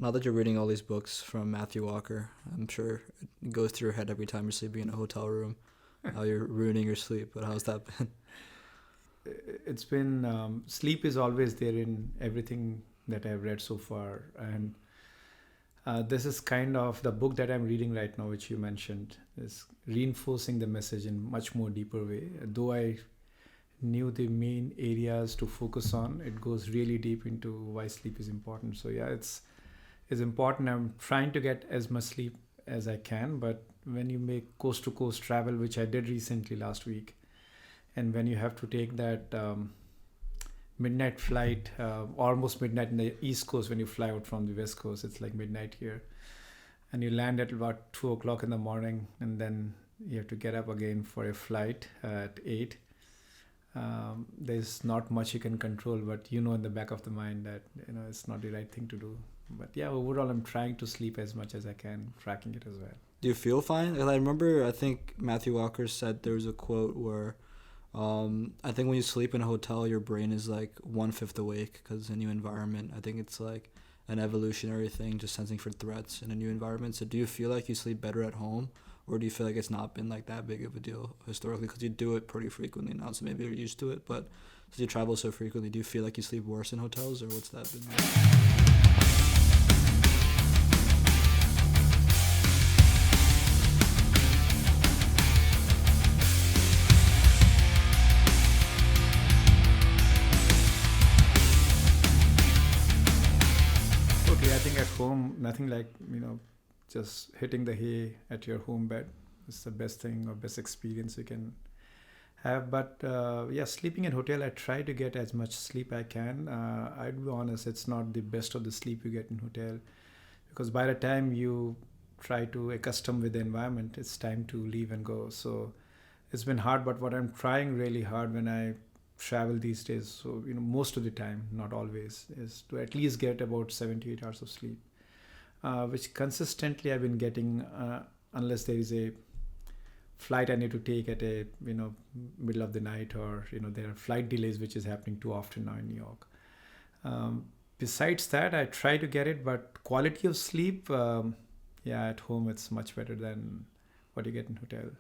now that you're reading all these books from Matthew Walker, I'm sure it goes through your head every time you're sleeping in a hotel room, how you're ruining your sleep. But how's that been? It's been sleep is always there in everything that I've read so far, and this is kind of the book that I'm reading right now, which you mentioned, is reinforcing the message in much more deeper way. Though I knew the main areas to focus on, it goes really deep into why sleep is important. So yeah, it's important. I'm trying to get as much sleep as I can, but when you make coast to coast travel, which I did recently last week, and when you have to take that midnight flight, almost midnight in the East Coast, when you fly out from the West Coast, it's like midnight here, and you land at about 2 o'clock in the morning, and then you have to get up again for a flight at 8. There's not much you can control, but in the back of the mind that it's not the right thing to do. But yeah, overall I'm trying to sleep as much as I can, tracking it as well. Do you feel fine? 'Cause I remember, I think Matthew Walker said there was a quote where I think when you sleep in a hotel, your brain is like 1/5 awake because it's a new environment. I think it's like an evolutionary thing, just sensing for threats in a new environment. So do you feel like you sleep better at home, or do you feel like it's not been like that big of a deal historically? Because you do it pretty frequently now, so maybe you're used to it. But since you travel so frequently, do you feel like you sleep worse in hotels, or what's that been like? Okay, I think at home, nothing like, just hitting the hay at your home bed is the best thing or best experience you can have. But yeah, sleeping in hotel, I try to get as much sleep I can. I'd be honest, it's not the best of the sleep you get in hotel, because by the time you try to accustom with the environment, it's time to leave and go. So it's been hard, but what I'm trying really hard when I travel these days, so most of the time, not always, is to at least get about 7 to 8 hours of sleep, which consistently I've been getting, unless there is a flight I need to take at a middle of the night, or there are flight delays, which is happening too often now in New York. Besides that, I try to get it, but quality of sleep, yeah, at home it's much better than what you get in hotel.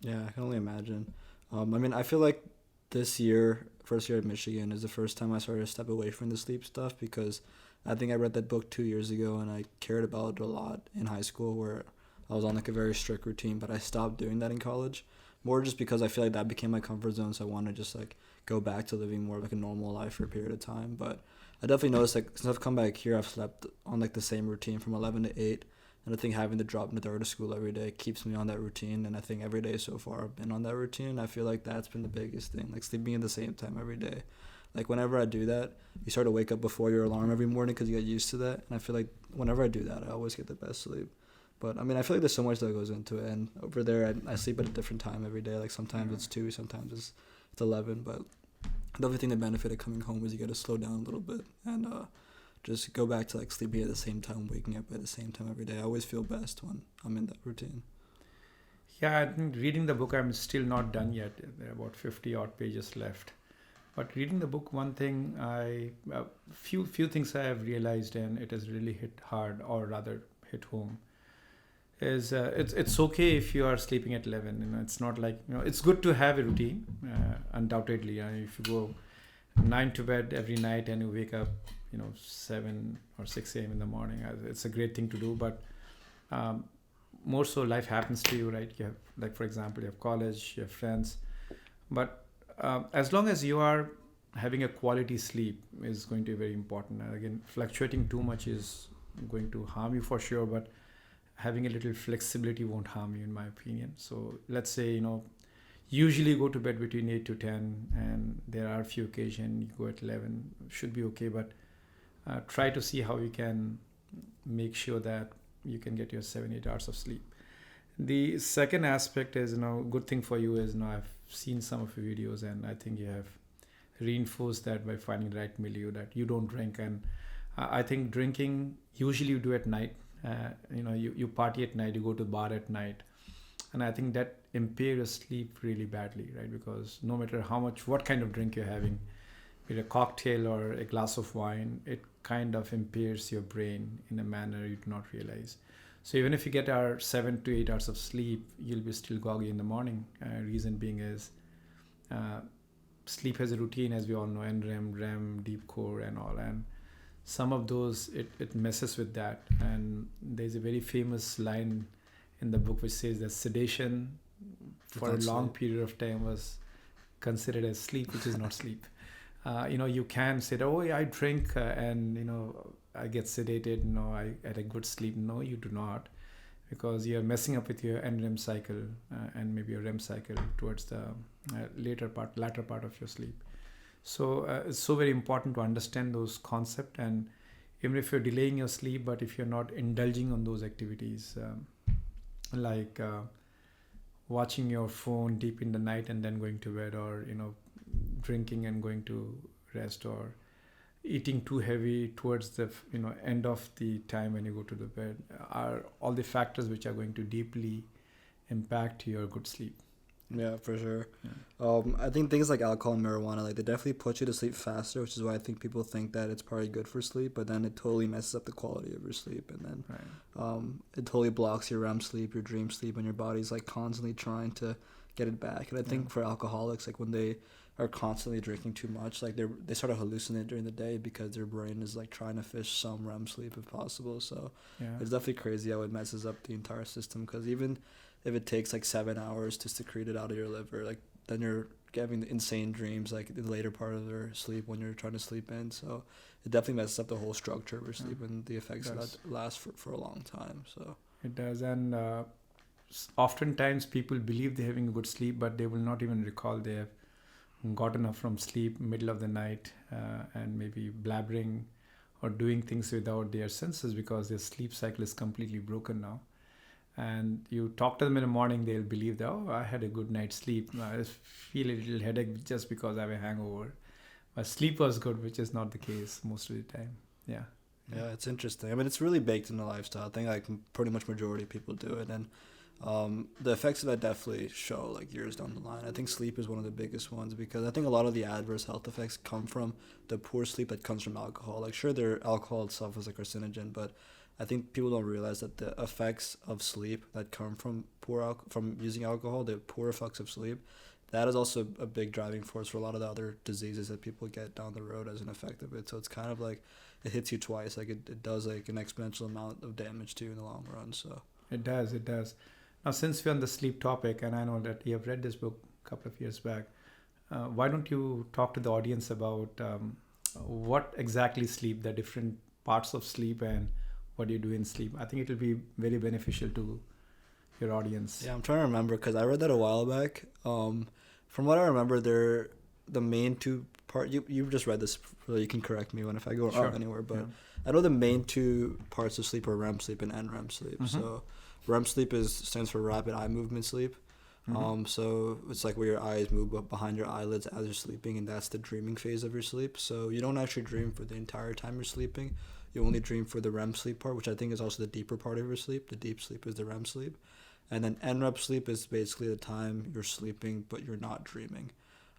Yeah, I can only imagine. I mean, I feel like this year, first year at Michigan, is the first time I started to step away from the sleep stuff, because I think I read that book 2 years ago and I cared about it a lot in high school, where I was on like a very strict routine, but I stopped doing that in college, more just because I feel like that became my comfort zone, so I want to just like go back to living more of like a normal life for a period of time. But I definitely noticed, like, since I've come back here, I've slept on like the same routine from 11 to 8, and I think having to drop into third of school every day keeps me on that routine, and I think every day so far I've been on that routine. I feel like that's been the biggest thing, like sleeping at the same time every day. Like whenever I do that, you start to wake up before your alarm every morning because you get used to that, and I feel like whenever I do that, I always get the best sleep. But I mean, I feel like there's so much that goes into it, and over there I sleep at a different time every day. Like sometimes it's 2, sometimes it's 11, but the other thing, the benefit of coming home is you get to slow down a little bit and just go back to like sleeping at the same time, waking up at the same time every day. I always feel best when I'm in that routine. Yeah, I think reading the book, I'm still not done yet. There are about 50 odd pages left. But reading the book, one thing few things I have realized, and it has really hit hard, or rather hit home, is it's okay if you are sleeping at 11. It's not like, it's good to have a routine, undoubtedly. If you go 9 to bed every night and you wake up 7 or 6 a.m. in the morning, it's a great thing to do. But more so, life happens to you, right? You have, like, for example, you have college, you have friends, but as long as you are having a quality sleep is going to be very important. And again, fluctuating too much is going to harm you for sure, but having a little flexibility won't harm you, in my opinion. So let's say, usually go to bed between 8 to 10, and there are a few occasions you go at 11, should be okay. But try to see how you can make sure that you can get your 7-8 hours of sleep. The second aspect is, good thing for you is, I've seen some of your videos, and I think you have reinforced that by finding the right milieu, that you don't drink. And I think drinking, usually you do at night. You party at night, you go to the bar at night, and I think that impairs your sleep really badly, right? Because no matter what kind of drink you're having, with a cocktail or a glass of wine, it kind of impairs your brain in a manner you do not realize. So even if you get our 7 to 8 hours of sleep, you'll be still groggy in the morning. Reason being is uh, sleep has a routine, as we all know, NREM, REM, deep core, and all. And some of those, it messes with that. And there's a very famous line in the book which says that sedation for a long period of time was considered as sleep, which is not sleep. You can say, oh, yeah, I drink and, I get sedated. No, I had a good sleep. No, you do not, because you're messing up with your NREM cycle and maybe your REM cycle towards the latter part of your sleep. So it's so very important to understand those concepts. And even if you're delaying your sleep, but if you're not indulging on those activities, like watching your phone deep in the night and then going to bed, or drinking and going to rest, or eating too heavy towards the end of the time when you go to the bed, are all the factors which are going to deeply impact your good sleep. Yeah, for sure. Yeah. I think things like alcohol and marijuana, like, they definitely put you to sleep faster, which is why I think people think that it's probably good for sleep, but then it totally messes up the quality of your sleep, and then it totally blocks your REM sleep, your dream sleep, and your body's like constantly trying to get it back. And I think for alcoholics, like, when they are constantly drinking too much, like, they sort of hallucinate during the day because their brain is like trying to fish some REM sleep if possible. So it's definitely crazy how it messes up the entire system, because even if it takes like 7 hours to secrete it out of your liver, like, then you're having insane dreams like in the later part of their sleep when you're trying to sleep in. So it definitely messes up the whole structure of your sleep, and the effects of that last for a long time. So it does. And oftentimes people believe they're having a good sleep, but they will not even recall they have gotten up from sleep middle of the night and maybe blabbering or doing things without their senses, because their sleep cycle is completely broken now. And you talk to them in the morning, they'll believe that, oh, I had a good night's sleep. I just feel a little headache just because I have a hangover. But sleep was good, which is not the case most of the time. Yeah. Yeah, it's interesting. I mean, it's really baked in the lifestyle. I think like pretty much majority of people do it. And the effects of that definitely show like years down the line. I think sleep is one of the biggest ones, because I think a lot of the adverse health effects come from the poor sleep that comes from alcohol. Like, sure, alcohol itself is a carcinogen, but I think people don't realize that the effects of sleep that come from from using alcohol, the poor effects of sleep, that is also a big driving force for a lot of the other diseases that people get down the road as an effect of it. So it's kind of like it hits you twice. Like, it does like an exponential amount of damage to you in the long run. So it does. Now, since we're on the sleep topic, and I know that you have read this book a couple of years back, why don't you talk to the audience about what exactly sleep, the different parts of sleep, and what do you do in sleep? I think it will be very beneficial to your audience. Yeah, I'm trying to remember, because I read that a while back. From what I remember, the main two part. You've just read this, so you can correct me if I go out anywhere. But I know the main two parts of sleep are REM sleep and NREM sleep. Mm-hmm. So REM sleep stands for rapid eye movement sleep. Mm-hmm. So it's like where your eyes move up behind your eyelids as you're sleeping, and that's the dreaming phase of your sleep. So you don't actually dream for the entire time you're sleeping. You only dream for the REM sleep part, which I think is also the deeper part of your sleep. The deep sleep is the REM sleep. And then NREM sleep is basically the time you're sleeping, but you're not dreaming.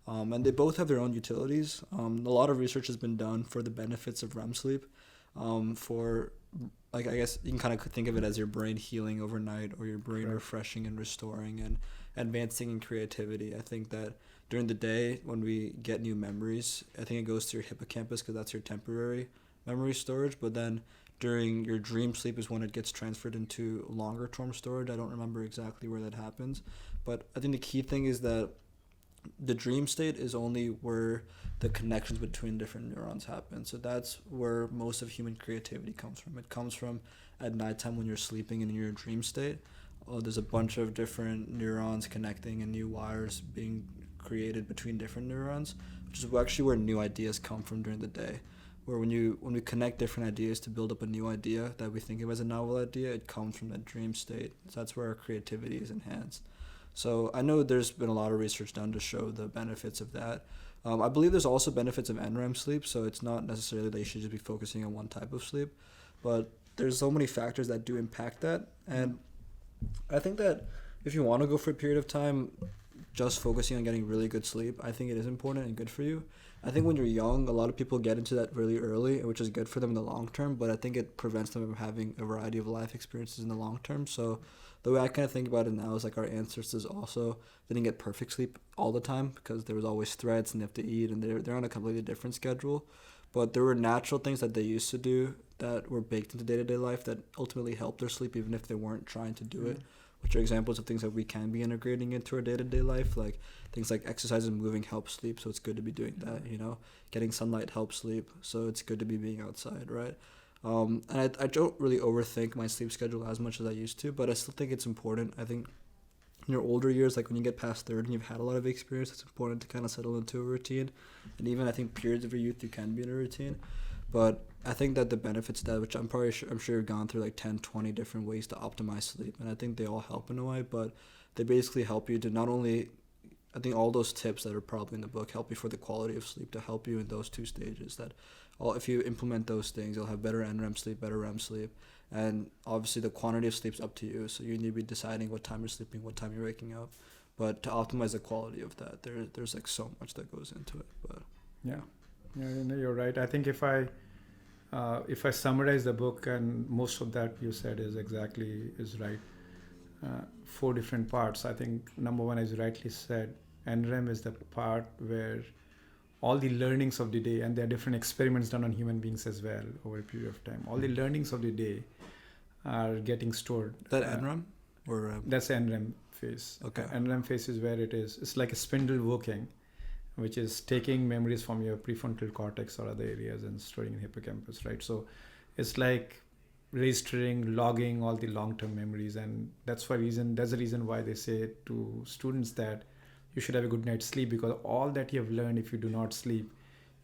And they both have their own utilities. A lot of research has been done for the benefits of REM sleep. For, like, I guess you can kind of think of it as your brain healing overnight, or your brain refreshing and restoring and advancing in creativity. I think that during the day, when we get new memories, I think it goes to your hippocampus, because that's your temporary memory storage. But then during your dream sleep is when it gets transferred into longer term storage. I don't remember exactly where that happens, but I think the key thing is that the dream state is only where the connections between different neurons happen. So that's where most of human creativity comes from. It comes from at nighttime when you're sleeping and in your dream state. There's a bunch of different neurons connecting and new wires being created between different neurons, which is actually where new ideas come from during the day. Where when we connect different ideas to build up a new idea that we think of as a novel idea, it comes from that dream state. So that's where our creativity is enhanced. So I know there's been a lot of research done to show the benefits of that. I believe there's also benefits of NREM sleep, so it's not necessarily that you should just be focusing on one type of sleep, but there's so many factors that do impact that. And I think that if you want to go for a period of time just focusing on getting really good sleep, I think it is important and good for you. I think when you're young, a lot of people get into that really early, which is good for them in the long term, but I think it prevents them from having a variety of life experiences in the long term. So the way I kind of think about it now is like our ancestors also didn't get perfect sleep all the time because there was always threats and they have to eat and they're on a completely different schedule. But there were natural things that they used to do that were baked into day-to-day life that ultimately helped their sleep even if they weren't trying to do it, which are examples of things that we can be integrating into our day-to-day life. Like things like exercise and moving help sleep, so it's good to be doing that, you know. Getting sunlight helps sleep, so it's good to be being outside, right? And I don't really overthink my sleep schedule as much as I used to, but I still think it's important. I think in your older years, like when you get past 30 and you've had a lot of experience, it's important to kind of settle into a routine. And even I think periods of your youth, you can be in a routine. But I think that the benefits of that, which I'm sure you've gone through like 10, 20 different ways to optimize sleep, and I think they all help in a way, but they basically help you to not only, I think all those tips that are probably in the book help you for the quality of sleep, to help you in those two stages. That all, if you implement those things, you'll have better NREM sleep, better REM sleep, and obviously the quantity of sleep's up to you. So you need to be deciding what time you're sleeping, what time you're waking up. But to optimize the quality of that, there's like so much that goes into it. But Yeah, you're right. I think if I summarize the book, and most of that you said is right. 4 different parts. I think number one, as you rightly said, NREM is the part where all the learnings of the day, and there are different experiments done on human beings as well over a period of time. All the learnings of the day are getting stored. that NREM or That's the NREM phase. Okay. NREM phase is where it's like a spindle working, which is taking memories from your prefrontal cortex or other areas and storing in hippocampus, right? So it's like registering, logging all the long-term memories, and that's the reason why they say to students that you should have a good night's sleep, because all that you have learned, if you do not sleep,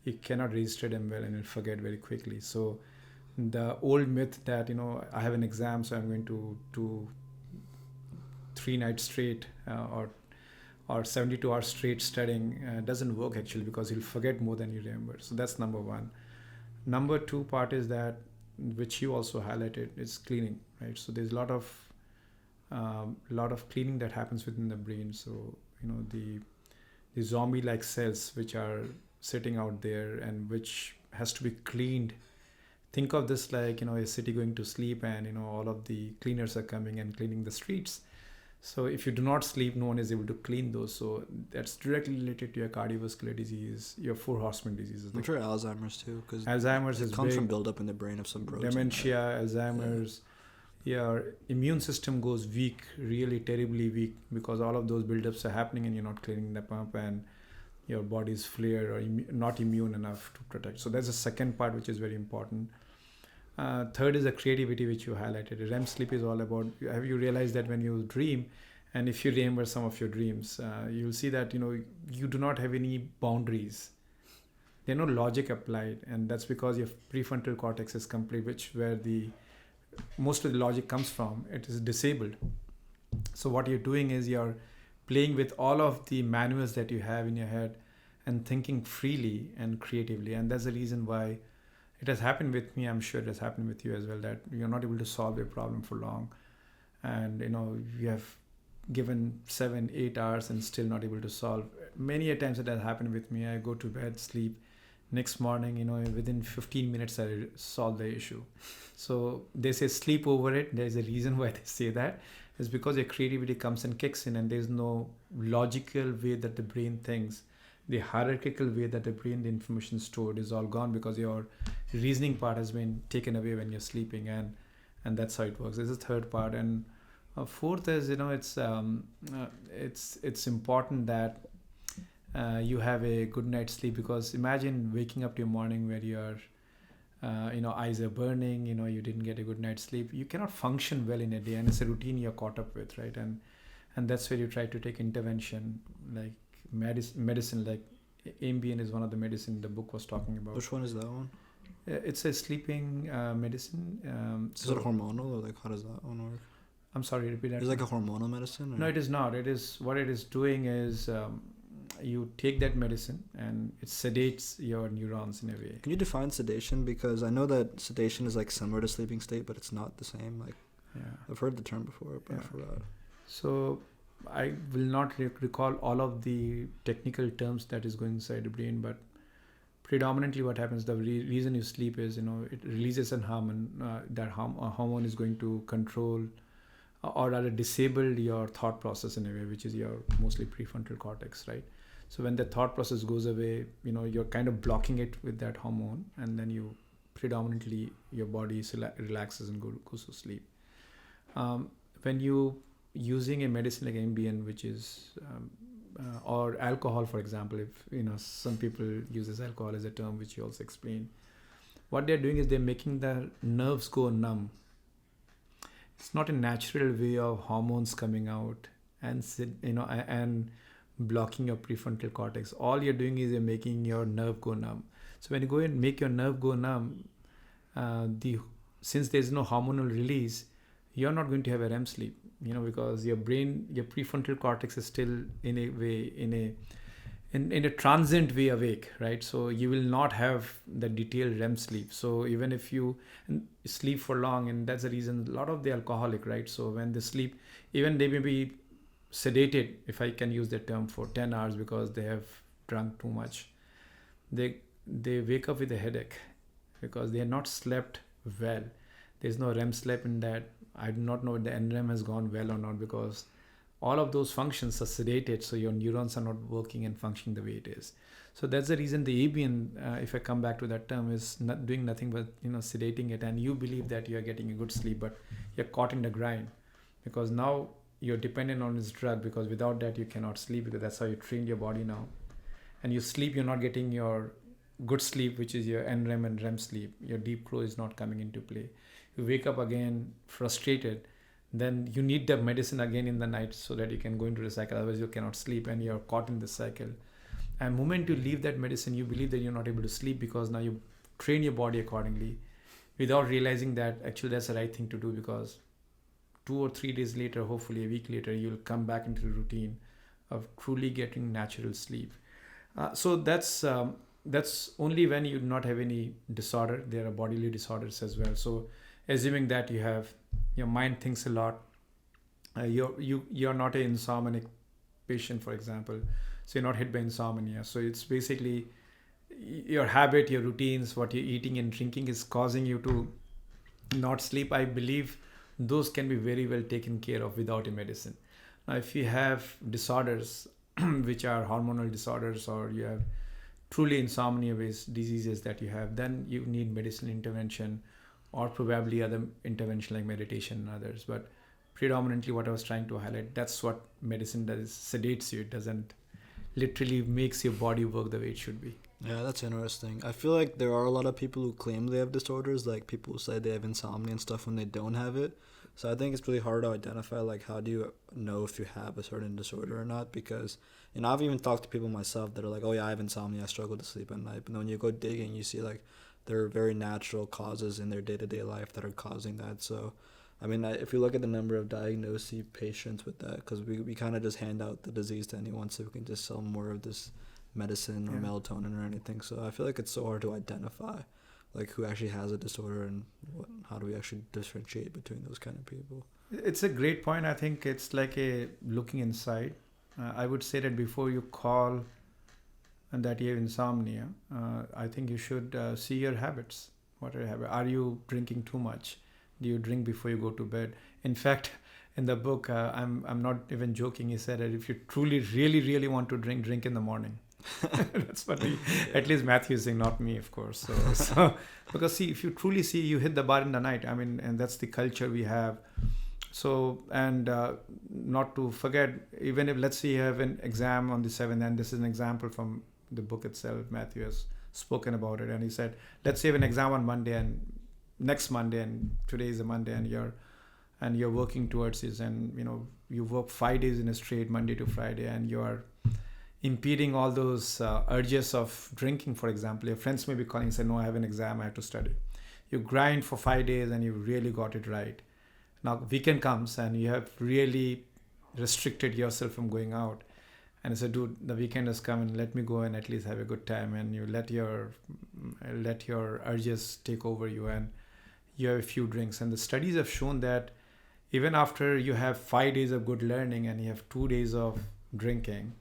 you cannot register them well and you'll forget very quickly. So the old myth that I have an exam, so I'm going to do 3 nights straight or 72 hours straight studying doesn't work actually, because you'll forget more than you remember. So that's number one. Number 2 part is that, which you also highlighted, is cleaning, right? So there's a lot of cleaning that happens within the brain. So the zombie like cells which are sitting out there and which has to be cleaned. Think of this like a city going to sleep, and all of the cleaners are coming and cleaning the streets. So if you do not sleep, no one is able to clean those. So that's directly related to your cardiovascular disease, your 4 horsemen diseases. I'm sure Alzheimer's too, because Alzheimer's it comes from buildup in the brain of some protein. Dementia, right? Alzheimer's. Your immune system goes weak, really terribly weak, because all of those buildups are happening and you're not cleaning them up, and your body is flared or not immune enough to protect. So that's the second part, which is very important. Third is the creativity, which you highlighted. REM sleep is all about, have you realized that when you dream, and if you remember some of your dreams, you'll see that you do not have any boundaries. There's no logic applied, and that's because your prefrontal cortex is complete, where most of the logic comes from. It is disabled. So what you're doing is you're playing with all of the manuals that you have in your head and thinking freely and creatively. And that's the reason why it has happened with me. I'm sure it has happened with you as well, that you're not able to solve a problem for long. And, you have given 7-8 hours and still not able to solve. Many a times it has happened with me. I go to bed, sleep. Next morning, within 15 minutes, I solve the issue. So they say sleep over it. There's a reason why they say that. It's because your creativity comes and kicks in, and there's no logical way that the brain thinks. The hierarchical way that the brain, the information stored, is all gone because your reasoning part has been taken away when you're sleeping, and that's how it works. This is the third part. And fourth is, it's important that you have a good night's sleep, because imagine waking up to a morning where your eyes are burning, you didn't get a good night's sleep. You cannot function well in a day, and it's a routine you're caught up with, right? And that's where you try to take intervention, like medicine, like Ambien is one of the medicine the book was talking about. Which one is that one? It's a sleeping medicine. Is it hormonal, or like how does that one work? I'm sorry, repeat that. Is it like a hormonal medicine? Or? No, it is not. What it is doing is you take that medicine and it sedates your neurons in a way. Can you define sedation? Because I know that sedation is like similar to sleeping state, but it's not the same. Like, I've heard the term before, but I forgot. So I will not recall all of the technical terms that is going inside the brain, but predominantly what happens, the reason you sleep is, it releases an hormone. That hormone is going to control or rather disable your thought process in a way, which is your mostly prefrontal cortex, right? So when the thought process goes away, you're kind of blocking it with that hormone, and then you predominantly your body relaxes and goes to sleep. When you using a medicine like Ambien, which is or alcohol, for example, if some people uses alcohol as a term, which you also explain, what they're doing is they're making the nerves go numb. It's not a natural way of hormones coming out and blocking your prefrontal cortex. All you're doing is you're making your nerve go numb. So when you go and make your nerve go numb, since there's no hormonal release, you're not going to have a REM sleep, because your brain, your prefrontal cortex is still in a transient way awake, right? So you will not have the detailed REM sleep. So even if you sleep for long, and that's the reason a lot of the alcoholic, right? So when they sleep, even they may be sedated, if I can use that term, for 10 hours because they have drunk too much. They wake up with a headache because they have not slept well. There's no REM sleep in that. I do not know if the NREM has gone well or not, because all of those functions are sedated, so your neurons are not working and functioning the way it is. So that's the reason the Ambien, if I come back to that term, is not doing nothing but sedating it, and you believe that you are getting a good sleep, but you're caught in the grind because now you're dependent on this drug, because without that you cannot sleep, because that's how you train your body now. And you sleep, you're not getting your good sleep, which is your NREM and REM sleep. Your deep flow is not coming into play. You wake up again frustrated, then you need the medicine again in the night so that you can go into the cycle. Otherwise you cannot sleep and you're caught in the cycle. And the moment you leave that medicine, you believe that you're not able to sleep because now you train your body accordingly without realizing that actually that's the right thing to do, because 2 or 3 days later, hopefully a week later, you'll come back into the routine of truly getting natural sleep. So that's only when you do not have any disorder. There are bodily disorders as well. So assuming that you have, your mind thinks a lot, you're not an insomniac patient, for example, so you're not hit by insomnia. So it's basically your habit, your routines, what you're eating and drinking is causing you to not sleep. I believe those can be very well taken care of without a medicine. Now, if you have disorders, which are hormonal disorders, or you have truly insomnia-based diseases that you have, then you need medicinal intervention or probably other intervention like meditation and others. But predominantly what I was trying to highlight, that's what medicine does, sedates you. It doesn't literally makes your body work the way it should be. Yeah, that's interesting. I feel like there are a lot of people who claim they have disorders, like people who say they have insomnia and stuff when they don't have it. So I think it's really hard to identify, like, how do you know if you have a certain disorder or not? Because, I've even talked to people myself that are like, oh yeah, I have insomnia, I struggle to sleep at night. But then when you go digging, you see, like, there are very natural causes in their day-to-day life that are causing that. So, if you look at the number of diagnosed patients with that, because we kind of just hand out the disease to anyone so we can just sell more of this medicine or melatonin or anything. So I feel like it's so hard to identify, like, who actually has a disorder and how do we actually differentiate between those kind of people. It's a great point. I think it's like a looking inside. I would say that before you call and that you have insomnia, I think you should see your habits. What are your habits? Are you drinking too much? Do you drink before you go to bed? In fact, in the book, I'm not even joking. He said that if you truly, really, really want to drink in the morning. That's what at least Matthew is saying, not me, of course. So because see, if you truly see, you hit the bar in the night. And that's the culture we have. So, and not to forget, even if, let's say you have an exam on the 7th, and this is an example from the book itself, Matthew has spoken about it, and he said, let's say you have an exam on Monday and next Monday, and today is a Monday, and you're working towards this, and you work 5 days in a straight, Monday to Friday, and you are impeding all those urges of drinking, for example. Your friends may be calling and say, no, I have an exam, I have to study. You grind for 5 days and you really got it right. Now weekend comes and you have really restricted yourself from going out, and I said, dude, the weekend has come and let me go and at least have a good time. And you let your urges take over you, and you have a few drinks. And the studies have shown that even after you have 5 days of good learning and you have 2 days of drinking,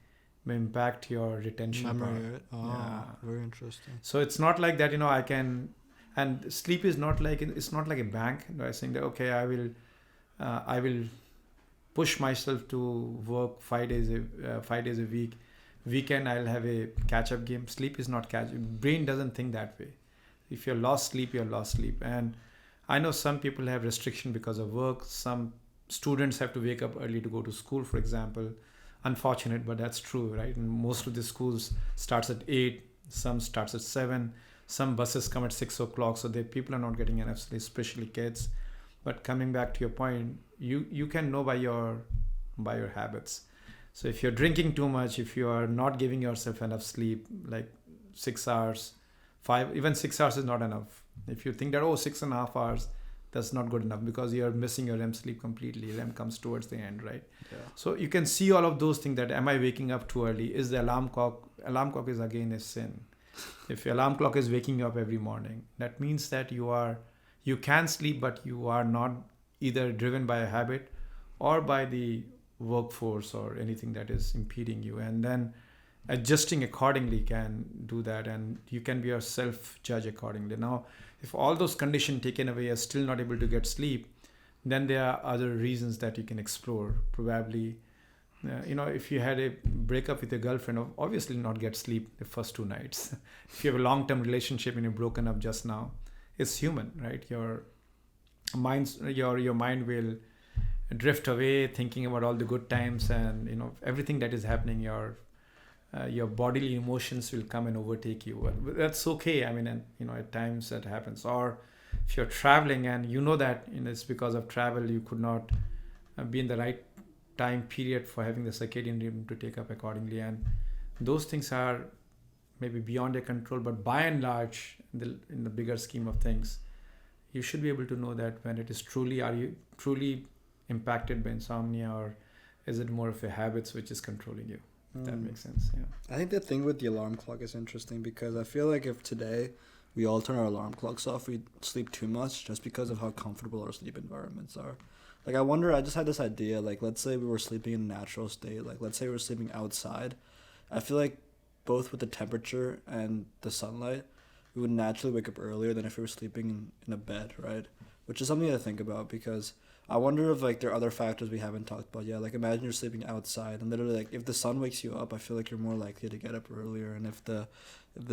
may impact your retention Memory, power. right? Oh, Yeah. very interesting. So it's not like that, I can, and sleep is not like, it's not like a bank. I saying that, okay, I will push myself to work 5 days a week. Weekend I'll have a catch up game. Sleep is not catch. Brain doesn't think that way. If you're lost sleep, you're lost sleep. And I know some people have restriction because of work. Some students have to wake up early to go to school, for example. Unfortunate, but that's true, right? And most of the schools starts at 8, some starts at 7, some buses come at 6 o'clock, so people are not getting enough sleep, especially kids. But coming back to your point, you can know by your habits. So if you're drinking too much, if you are not giving yourself enough sleep, like 6 hours, 5, even 6 hours is not enough. If you think that, 6.5 hours, that's not good enough, because you're missing your REM sleep completely. REM comes towards the end, right? Yeah. So you can see all of those things, that am I waking up too early? Is the alarm clock is again a sin. If your alarm clock is waking you up every morning, that means that you can sleep, but you are not either driven by a habit or by the workforce or anything that is impeding you. And then adjusting accordingly can do that, and you can be your self judge accordingly. Now, if all those conditions taken away, you're still not able to get sleep, then there are other reasons that you can explore. Probably, if you had a breakup with your girlfriend, obviously not get sleep the first 2 nights. If you have a long-term relationship and you're broken up just now, it's human, right? Your mind will drift away thinking about all the good times, and everything that is happening. Your bodily emotions will come and overtake you. But that's okay. I mean, and at times that happens. Or if you're traveling and that it's because of travel, you could not be in the right time period for having the circadian rhythm to take up accordingly, and those things are maybe beyond your control. But by and large, in the bigger scheme of things, you should be able to know that when it is are you truly impacted by insomnia, or is it more of a habits which is controlling you? That makes sense. Yeah. I think the thing with the alarm clock is interesting, because I feel like if today we all turn our alarm clocks off, we sleep too much just because of how comfortable our sleep environments are. Like, I just had this idea, like, let's say we were sleeping in a natural state, like, let's say we were sleeping outside. I feel like both with the temperature and the sunlight, we would naturally wake up earlier than if we were sleeping in a bed, right? Which is something to think about, because I wonder if, like, there are other factors we haven't talked about yet. Like, imagine you're sleeping outside, and literally, like, if the sun wakes you up, I feel like you're more likely to get up earlier. And if the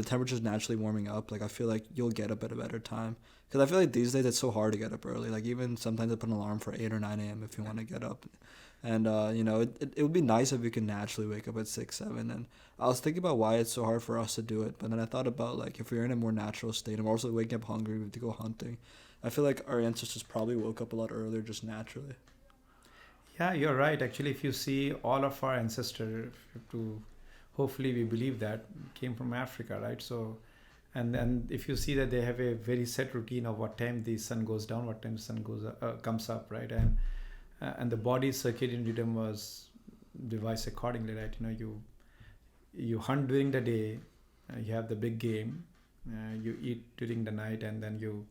temperature's naturally warming up, like, I feel like you'll get up at a better time. Because I feel like these days it's so hard to get up early. Like, even sometimes I put an alarm for 8 or 9 a.m. if you want to get up. And, it would be nice if we could naturally wake up at 6, 7. And I was thinking about why it's so hard for us to do it. But then I thought about, like, if we're in a more natural state and we're also waking up hungry, we have to go hunting. I feel like our ancestors probably woke up a lot earlier just naturally. Yeah, you're right. Actually, if you see all of our ancestors, hopefully we believe that, came from Africa, right? So, and if you see that they have a very set routine of what time the sun goes down, what time the sun comes up, right? And the body's circadian rhythm was devised accordingly, right? You hunt during the day, you have the big game, you eat during the night, and then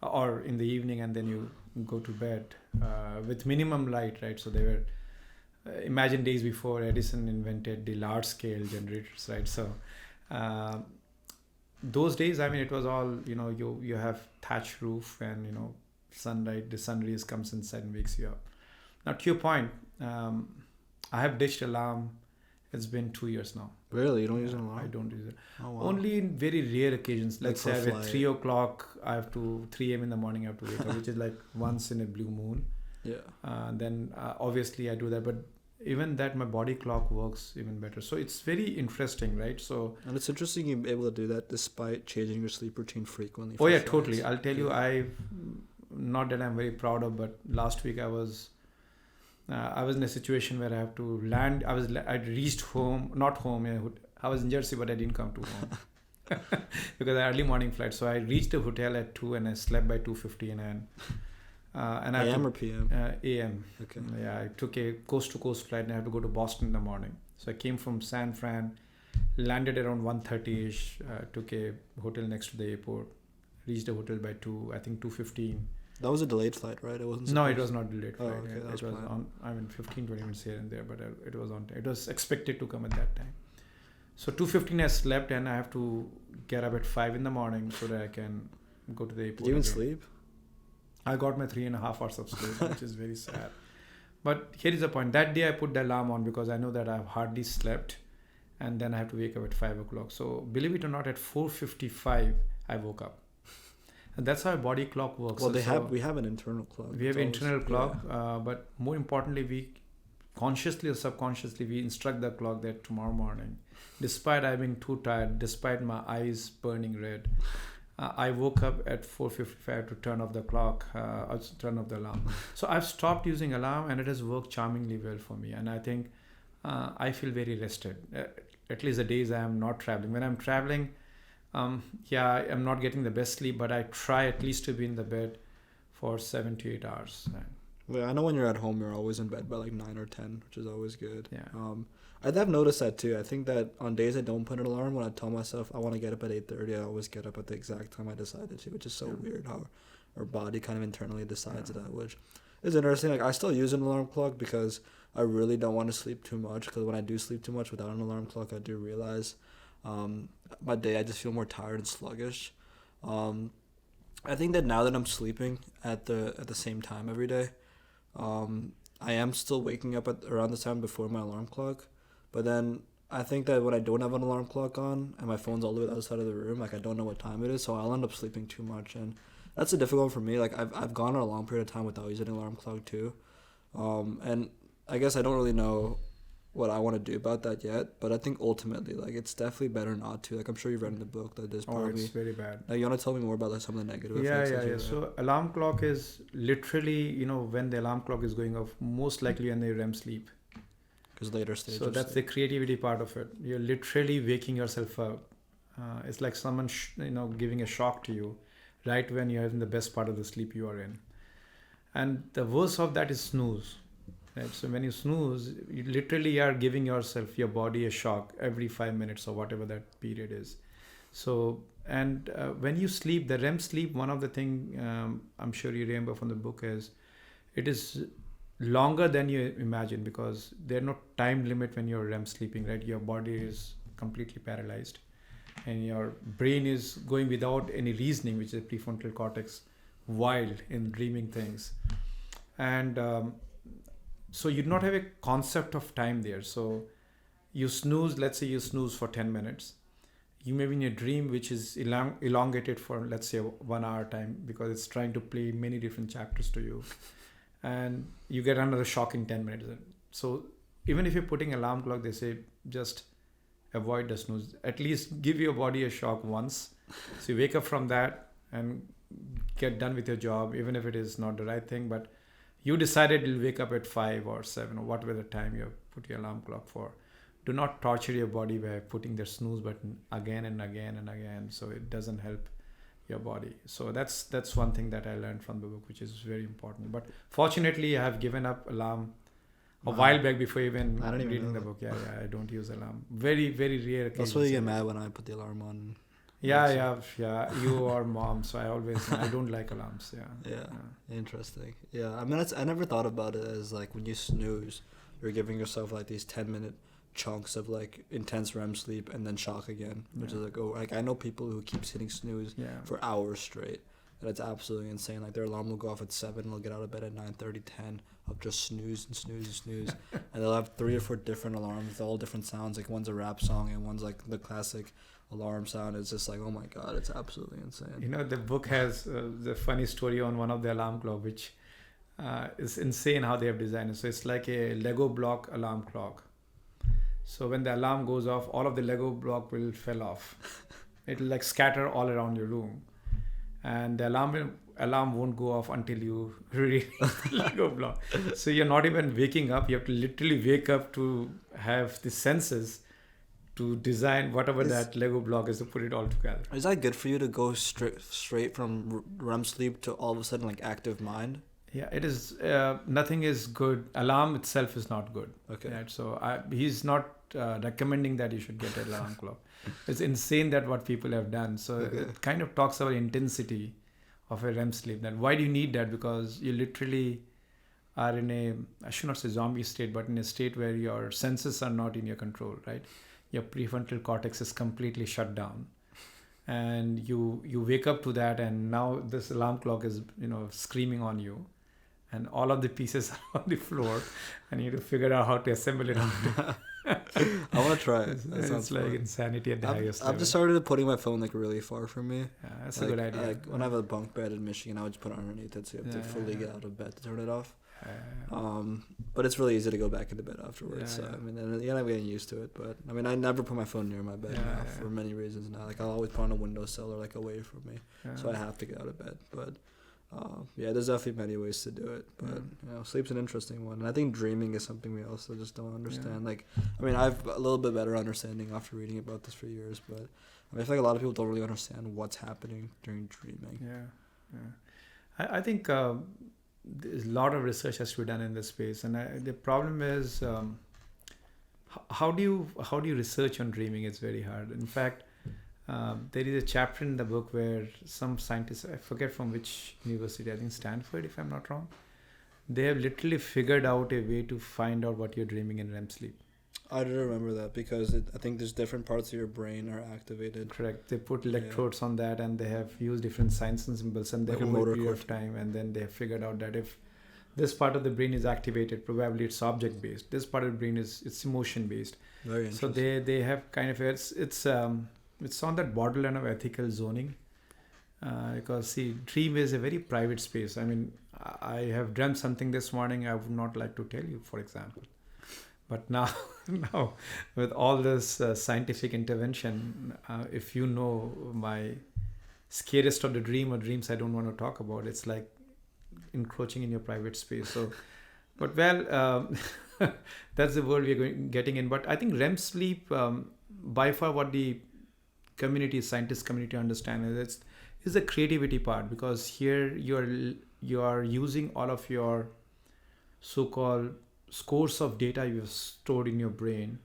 or in the evening, and then you go to bed with minimum light, right? So they were imagine days before Edison invented the large scale generators, right? So those days, I mean, it was all, you have thatch roof, and sunlight, the sun rays comes inside and wakes you up. Now, to your point, I have ditched alarm. It's been 2 years now. Really? You don't use an alarm? I don't use it. Oh, wow. Only in very rare occasions. Like Let's say for at 3 o'clock, 3 a.m. in the morning, I have to wake up, which is like once in a blue moon. Yeah. Then obviously I do that. But even that, my body clock works even better. So it's very interesting, right? So, and it's interesting you're able to do that despite changing your sleep routine frequently. Oh yeah, totally. I'll tell you, not that I'm very proud of, but last week I was in a situation where I have to land. I reached home, not home. I was in Jersey, but I didn't come to home because I had early morning flight. So I reached the hotel at 2 and I slept by 2:15 and AM or PM? AM. Okay. Yeah, I took a coast-to-coast flight and I had to go to Boston in the morning. So I came from San Fran, landed around 1:30ish, took a hotel next to the airport, reached the hotel by 2, I think 2:15. That was a delayed flight, right? It wasn't. No, it was not delayed flight. Okay, that It was planned. on. 15-20 minutes here and there, but it was on. It was expected to come at that time. So 2:15 I slept, and I have to get up at 5 in the morning so that I can go to the airport. Did you even again. sleep? I got my 3.5 hours of sleep, which is very sad. But here is the point. That day I put the alarm on because I know that I've hardly slept, and then I have to wake up at 5 o'clock. So believe it or not, at 4:55 I woke up, and that's how a body clock works. Well, we have an internal clock. We have It's internal always- clock, but more importantly, we consciously or subconsciously we instruct the clock that tomorrow morning, despite I being too tired, despite my eyes burning red, I woke up at 4:55 to turn off the clock, turn off the alarm. So I've stopped using alarm, and it has worked charmingly well for me. And I think I feel very rested. At least the days I am not traveling. When I'm traveling, I'm not getting the best sleep, but I try at least to be in the bed for 7 to 8 hours. Yeah, I know when you're at home, you're always in bed by like 9 or 10, which is always good. Yeah. I've noticed that too. I think that on days I don't put an alarm, when I tell myself I want to get up at 8:30, I always get up at the exact time I decided to, which is so weird how our body kind of internally decides that, which is interesting. Like I still use an alarm clock because I really don't want to sleep too much, because when I do sleep too much without an alarm clock, I do realize my day I just feel more tired and sluggish. I think that now that I'm sleeping at the same time every day, I am still waking up at around the time before my alarm clock. But then I think that when I don't have an alarm clock on and my phone's all the way outside of the room, like I don't know what time it is, so I'll end up sleeping too much, and that's a difficult one for me. Like I've gone a long period of time without using an alarm clock too, and I guess I don't really know what I want to do about that yet. But I think ultimately, like it's definitely better not to. Like I'm sure you've read in the book that there's probably. It's very bad. Like you want to tell me more about like some of the negative Yeah. effects? So alarm clock is literally, when the alarm clock is going off, most likely when they REM sleep. Because later stages. So that's the creativity part of it. You're literally waking yourself up. It's like someone, giving a shock to you right when you're in the best part of the sleep you are in. And the worst of that is snooze. Right? So when you snooze, you literally are giving your body a shock every 5 minutes or whatever that period is. So, and when you sleep, the REM sleep, one of the thing I'm sure you remember from the book is, it is longer than you imagine, because there's no time limit when you're REM sleeping, right? Your body is completely paralyzed and your brain is going without any reasoning, which is the prefrontal cortex, wild in dreaming things. And so you do not have a concept of time there. So you snooze, let's say you snooze for 10 minutes. You may be in a dream which is elongated for, let's say, 1 hour time, because it's trying to play many different chapters to you. And you get another shock in 10 minutes. So even if you're putting alarm clock, they say just avoid the snooze. At least give your body a shock once. So you wake up from that and get done with your job, even if it is not the right thing. But you decided you'll wake up at 5 or 7 or whatever the time you put your alarm clock for. Do not torture your body by putting the snooze button again and again and again. So it doesn't help your body. So that's one thing that I learned from the book, which is very important. But fortunately, I have given up alarm a while back before even reading the book. Yeah, I don't use alarm. Very, very rare occasions. That's why you get mad when I put the alarm on. Yeah. You are mom, so I don't like alarms. Yeah. Interesting. Yeah, I mean, I never thought about it as like when you snooze, you're giving yourself like these 10-minute chunks of like intense REM sleep and then shock again, which is like I know people who keep hitting snooze for hours straight, and it's absolutely insane. Like their alarm will go off at 7, and they'll get out of bed at 9:30, 10 of just snooze and they'll have 3 or 4 different alarms with all different sounds. Like one's a rap song and one's like the classic alarm sound. It's just like, oh my god, it's absolutely insane. The book has the funny story on one of the alarm clock, which is insane how they have designed it. So it's like a Lego block alarm clock. So when the alarm goes off, all of the Lego block will fall off. It will like scatter all around your room, and the alarm won't go off until you release the Lego block. So you're not even waking up. You have to literally wake up to have the senses to design whatever that Lego block is to put it all together. Is that good for you to go straight from REM sleep to all of a sudden like active mind? Yeah, it is. Nothing is good. Alarm itself is not good. Okay. Right? So he's not recommending that you should get an alarm clock. It's insane that what people have done. So it kind of talks about intensity of a REM sleep. Then why do you need that? Because you literally are in a, I should not say zombie state, but in a state where your senses are not in your control, right? Your prefrontal cortex is completely shut down, and you wake up to that, and now this alarm clock is screaming on you, and all of the pieces are on the floor, and you need to figure out how to assemble it. I want to try it. It's like insanity at the highest level. I've just started putting my phone like really far from me. Yeah, that's a good idea. Like when I have a bunk bed in Michigan, I would just put it underneath it, so you have to fully get out of bed to turn it off. But it's really easy to go back into bed afterwards. So I mean, and I'm getting used to it. But I mean, I never put my phone near my bed now for many reasons now. Like I'll always put on a windowsill or like away from me, so I have to get out of bed. But there's definitely many ways to do it. But sleep's an interesting one, and I think dreaming is something we also just don't understand. Like, I mean, I've a little bit better understanding after reading about this for years, but I mean, I feel like a lot of people don't really understand what's happening during dreaming. I think there's a lot of research has to be done in this space, and the problem is how do you research on dreaming? It's very hard. In fact, there is a chapter in the book where some scientists, I forget from which university, I think Stanford if I'm not wrong, they have literally figured out a way to find out what you're dreaming in REM sleep. I do remember that because I think there's different parts of your brain are activated. Correct. They put electrodes on that, and they have used different signs and symbols, and like over a period of time, and then they have figured out that if this part of the brain is activated, probably it's object based. This part of the brain it's emotion based. Very interesting. So they have kind of it's on that borderline of ethical zoning, because see, dream is a very private space. I mean, I have dreamt something this morning I would not like to tell you, for example. But now with all this scientific intervention, if you know my scariest of the dream or dreams I don't want to talk about, it's like encroaching in your private space. So, but that's the world we're getting in. But I think REM sleep, by far, what the scientist community understand is the creativity part, because here you are using all of your so-called scores of data you've stored in your brain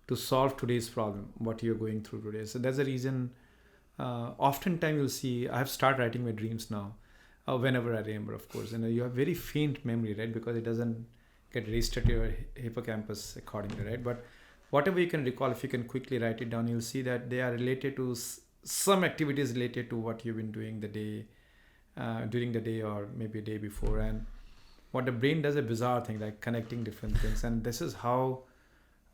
to solve today's problem, what you're going through today. So that's the reason oftentimes you'll see I have started writing my dreams now, whenever I remember, of course, and you have very faint memory, right, because it doesn't get registered to your hippocampus accordingly, right? But whatever you can recall, if you can quickly write it down, you'll see that they are related to some activities related to what you've been doing the day, during the day, or maybe a day before. And what the brain does, a bizarre thing, like connecting different things. And this is how,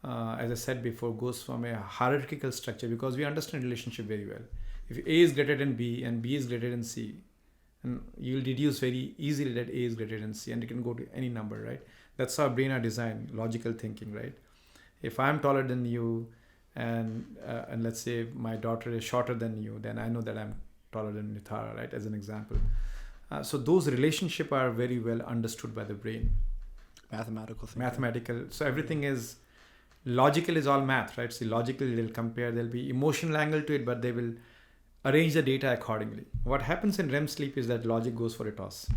as I said before, goes from a hierarchical structure, because we understand relationship very well. If A is greater than B and B is greater than C, and you'll deduce very easily that A is greater than C, and it can go to any number, right? That's how brain are designed, logical thinking, right? If I'm taller than you, and let's say my daughter is shorter than you, then I know that I'm taller than Nithara, right? As an example. So those relationships are very well understood by the brain. Mathematical. So everything is logical, is all math, right? So logically they'll compare, there'll be emotional angle to it, but they will arrange the data accordingly. What happens in REM sleep is that logic goes for a toss.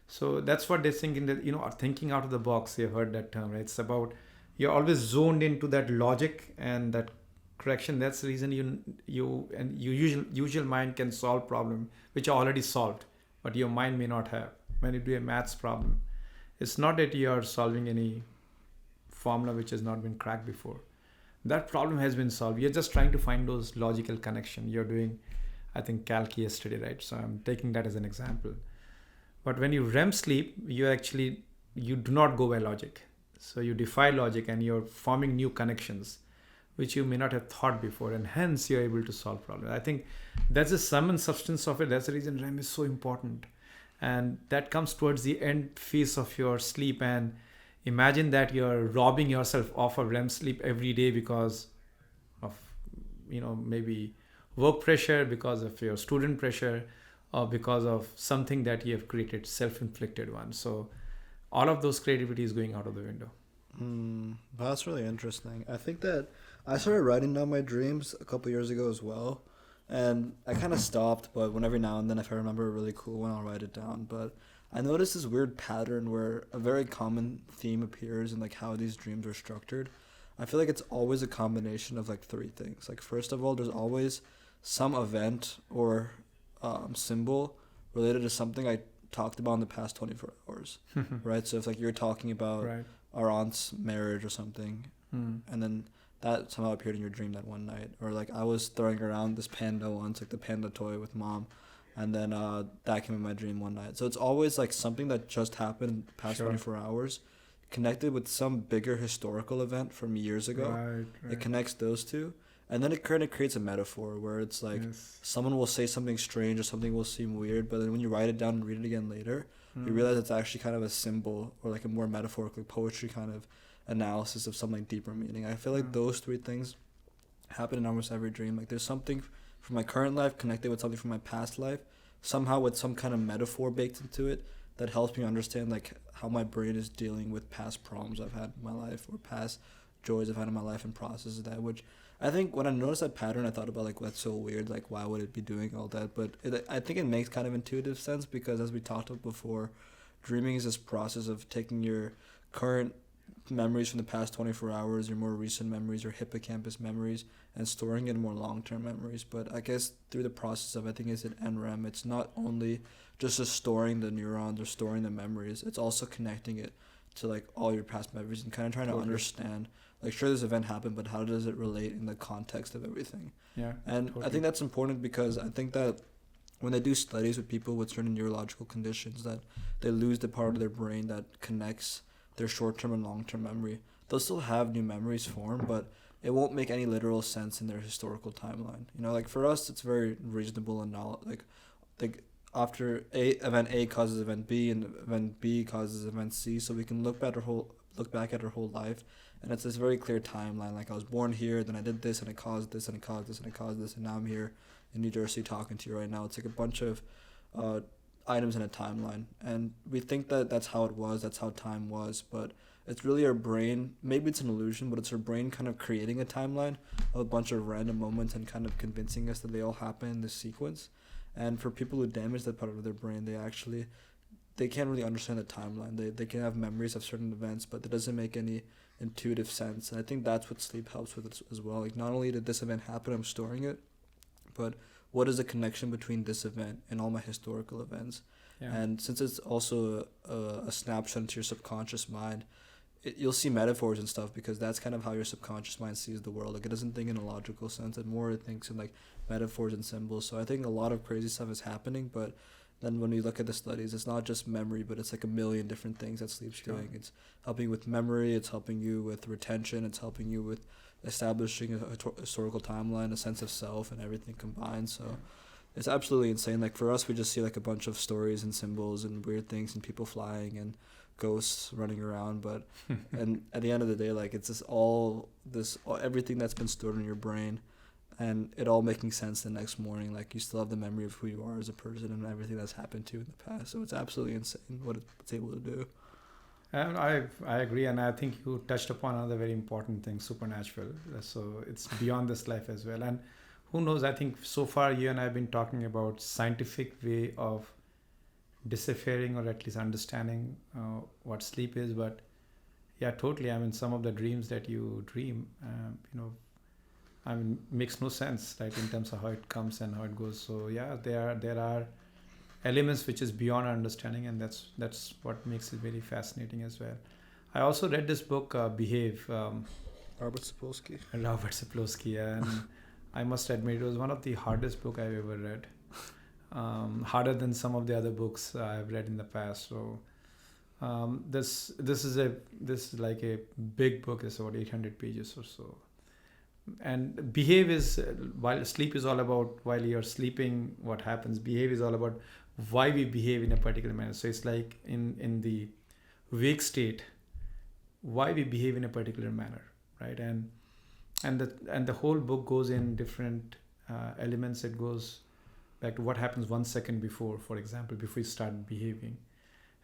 So that's what they think in the, thinking out of the box. You've heard that term, right? It's about, you're always zoned into that logic and that correction. That's the reason your usual mind can solve problem which are already solved, but your mind may not have. When you do a maths problem, it's not that you're solving any formula which has not been cracked before. That problem has been solved. You're just trying to find those logical connection. You're doing, I think, calc yesterday, right? So I'm taking that as an example. But when you REM sleep, you do not go by logic. So you defy logic and you're forming new connections, which you may not have thought before, and hence you're able to solve problems. I think that's the sum and substance of it. That's the reason REM is so important. And that comes towards the end phase of your sleep. And imagine that you're robbing yourself of a REM sleep every day because of, maybe work pressure, because of your student pressure, or because of something that you have created, self-inflicted one. So all of those creativity is going out of the window. That's really interesting. I think that I started writing down my dreams a couple years ago as well. And I kind of stopped, but every now and then, if I remember a really cool one, I'll write it down. But I noticed this weird pattern where a very common theme appears in like how these dreams are structured. I feel like it's always a combination of like three things. Like, first of all, there's always some event or symbol related to something I talked about in the past 24 hours, right? So if like you're talking about Right. our aunt's marriage or something, Hmm. and then that somehow appeared in your dream that one night, or like I was throwing around this panda once, like the panda toy with mom, and then that came in my dream one night. So it's always like something that just happened in the past Sure. 24 hours, connected with some bigger historical event from years ago. Right. It connects those two, and then it kind of creates a metaphor where it's like Yes. someone will say something strange or something will seem weird, but then when you write it down and read it again later, you Hmm. realize it's actually kind of a symbol or like a more metaphorical poetry kind of analysis of some like deeper meaning. I feel like Hmm. those three things happen in almost every dream. Like there's something from my current life connected with something from my past life, somehow with some kind of metaphor baked into it that helps me understand like how my brain is dealing with past problems I've had in my life or past joys I've had in my life and processes that. Which I think when I noticed that pattern, I thought about like that's so weird. Like why would it be doing all that? But I think it makes kind of intuitive sense because as we talked about before, dreaming is this process of taking your current memories from the past 24 hours, your more recent memories, your hippocampus memories, and storing it in more long-term memories. But I guess through the process of, I think it's an NREM, it's not only just storing the neurons or storing the memories, it's also connecting it to like all your past memories and kind of trying to Totally. understand, like sure this event happened, but how does it relate in the context of everything? Yeah. And Totally. I think that's important because I think that when they do studies with people with certain neurological conditions that they lose the part of their brain that connects their short-term and long-term memory, they'll still have new memories form, but it won't make any literal sense in their historical timeline. You know, like for us, it's very reasonable and not like after event A causes event B and event B causes event C, so we can look back at our whole life, and it's this very clear timeline. Like I was born here, then I did this, and it caused this, and it caused this, and it caused this, and now I'm here in New Jersey talking to you right now. It's like a bunch of items in a timeline, and we think that that's how it was, that's how time was, but it's really our brain. Maybe it's an illusion, but it's our brain kind of creating a timeline of a bunch of random moments and kind of convincing us that they all happen in this sequence. And for people who damage that part of their brain, they can't really understand the timeline. They can have memories of certain events, but it doesn't make any intuitive sense. And I think that's what sleep helps with as well. Like not only did this event happen, I'm storing it, but what is the connection between this event and all my historical events? Yeah. And since it's also a snapshot into your subconscious mind, you'll see metaphors and stuff because that's kind of how your subconscious mind sees the world. Like it doesn't think in a logical sense, it more thinks in like metaphors and symbols. So I think a lot of crazy stuff is happening, but then when we look at the studies, it's not just memory, but it's like a million different things that sleep's Sure. doing. It's helping you with memory, it's helping you with retention, it's helping you with establishing a historical timeline, a sense of self, and everything combined. So it's absolutely insane. Like for us, we just see like a bunch of stories and symbols and weird things and people flying and ghosts running around, but and at the end of the day, like it's just everything that's been stored in your brain, and it all making sense the next morning. Like you still have the memory of who you are as a person and everything that's happened to you in the past. So it's absolutely insane what it's able to do. And I agree, and I think you touched upon another very important thing, supernatural. So it's beyond this life as well. And who knows? I think so far you and I have been talking about scientific way of deciphering or at least understanding what sleep is. But yeah, totally. I mean, some of the dreams that you dream, I mean, makes no sense, right, in terms of how it comes and how it goes. So yeah, there are elements which is beyond our understanding, and that's what makes it very fascinating as well. I also read this book, Behave, Robert Sapolsky. Robert Sapolsky, and I must admit it was one of the hardest book I've ever read. Harder than some of the other books I've read in the past. So this is like a big book. It's about 800 pages or so. And behave is, while sleep is all about while you're sleeping what happens, behave is all about why we behave in a particular manner. So it's like in the wake state, why we behave in a particular manner, right? And the whole book goes in different elements. It goes back to what happens 1 second before, for example, before you start behaving.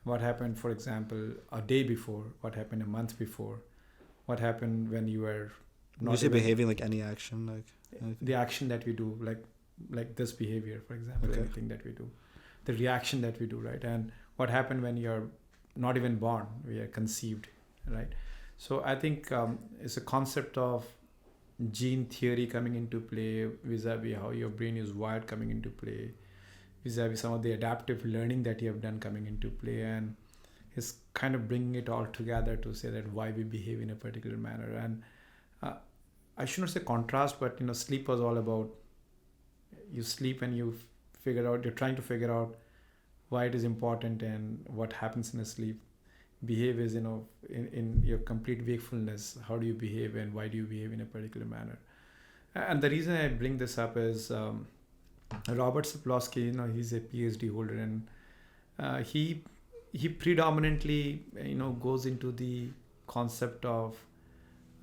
What happened, for example, a day before, what happened a month before, what happened when you were not you say behaving like any action, like anything? The action that we do, like this behavior, for example, Okay. anything that we do, the reaction that we do, right? And what happened when you're not even born, we are conceived, right? So I think it's a concept of gene theory coming into play vis-a-vis how your brain is wired coming into play. vis-a-vis some of the adaptive learning that you have done coming into play, and is kind of bringing it all together to say that why we behave in a particular manner. And I should not say contrast, but sleep was all about you sleep and you're trying to figure out why it is important and what happens in a sleep. Behave is in your complete wakefulness, how do you behave and why do you behave in a particular manner. And the reason I bring this up is Robert Sapolsky, he's a PhD holder, and he predominantly goes into the concept of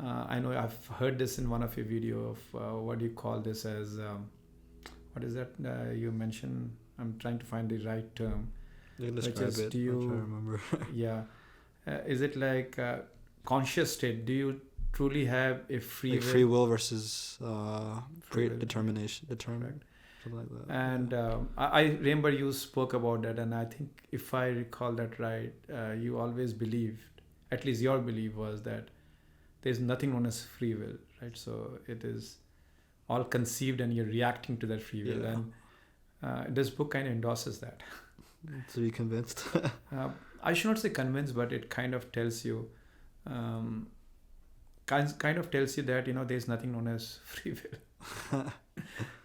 I know I've heard this in one of your video of what do you call this as what is that you mentioned? I'm trying to find the right term. You can describe it. Do you I'm trying to remember? Yeah, is it like conscious state? Do you truly have a free will versus predetermination, something like that. And I remember you spoke about that, and I think if I recall that right, you always believed, at least your belief was that there's nothing known as free will, right? So it is all conceived and you're reacting to that free will. Yeah. And this book kind of endorses that. So you convinced? I should not say convinced, but it kind of tells you that there's nothing known as free will.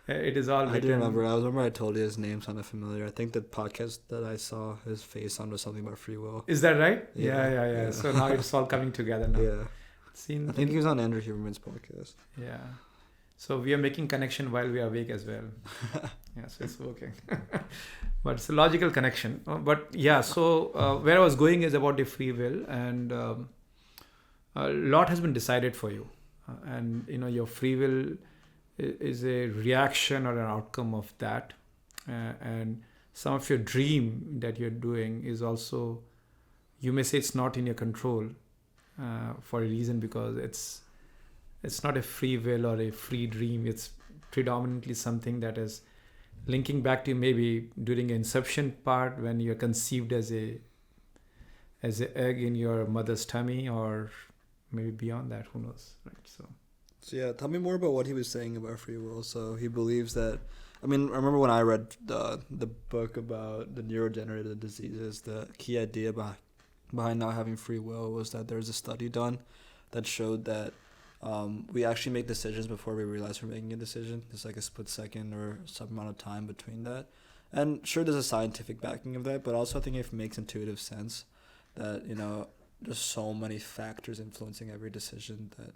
It is all written. I do remember. I told you his name sounded familiar. I think the podcast that I saw, his face sounded something about free will. Is that right? Yeah. Yeah. So now it's all coming together now. Yeah. I think he was on Andrew Huberman's podcast. Yeah. So we are making connection while we are awake as well. Yeah, so it's working. But it's a logical connection. But yeah, so where I was going is about the free will, and a lot has been decided for you. And your free will is a reaction or an outcome of that. And some of your dream that you're doing is also, you may say it's not in your control for a reason, because it's not a free will or a free dream. It's predominantly something that is linking back to maybe during the inception part when you're conceived as a egg in your mother's tummy, or maybe beyond that, who knows, right? So yeah, tell me more about what he was saying about free will. So he believes that, I remember when I read the book about the neurodegenerative diseases, the key idea behind not having free will was that there's a study done that showed that we actually make decisions before we realize we're making a decision. There's like a split second or some amount of time between that. And sure, there's a scientific backing of that, but also I think it makes intuitive sense that, there's so many factors influencing every decision that,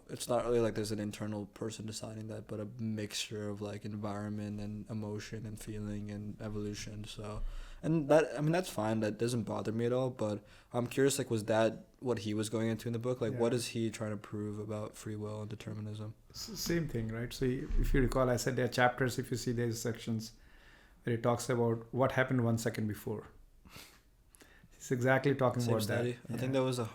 it's not really like there's an internal person deciding that, but a mixture of like environment and emotion and feeling and evolution. So, and that, that's fine. That doesn't bother me at all. But I'm curious, like, was that what he was going into in the book? Like, What is he trying to prove about free will and determinism? Same thing, right? So if you recall, I said there are chapters, if you see there's sections where it talks about what happened 1 second before. It's exactly talking Same about study. that. I think that was a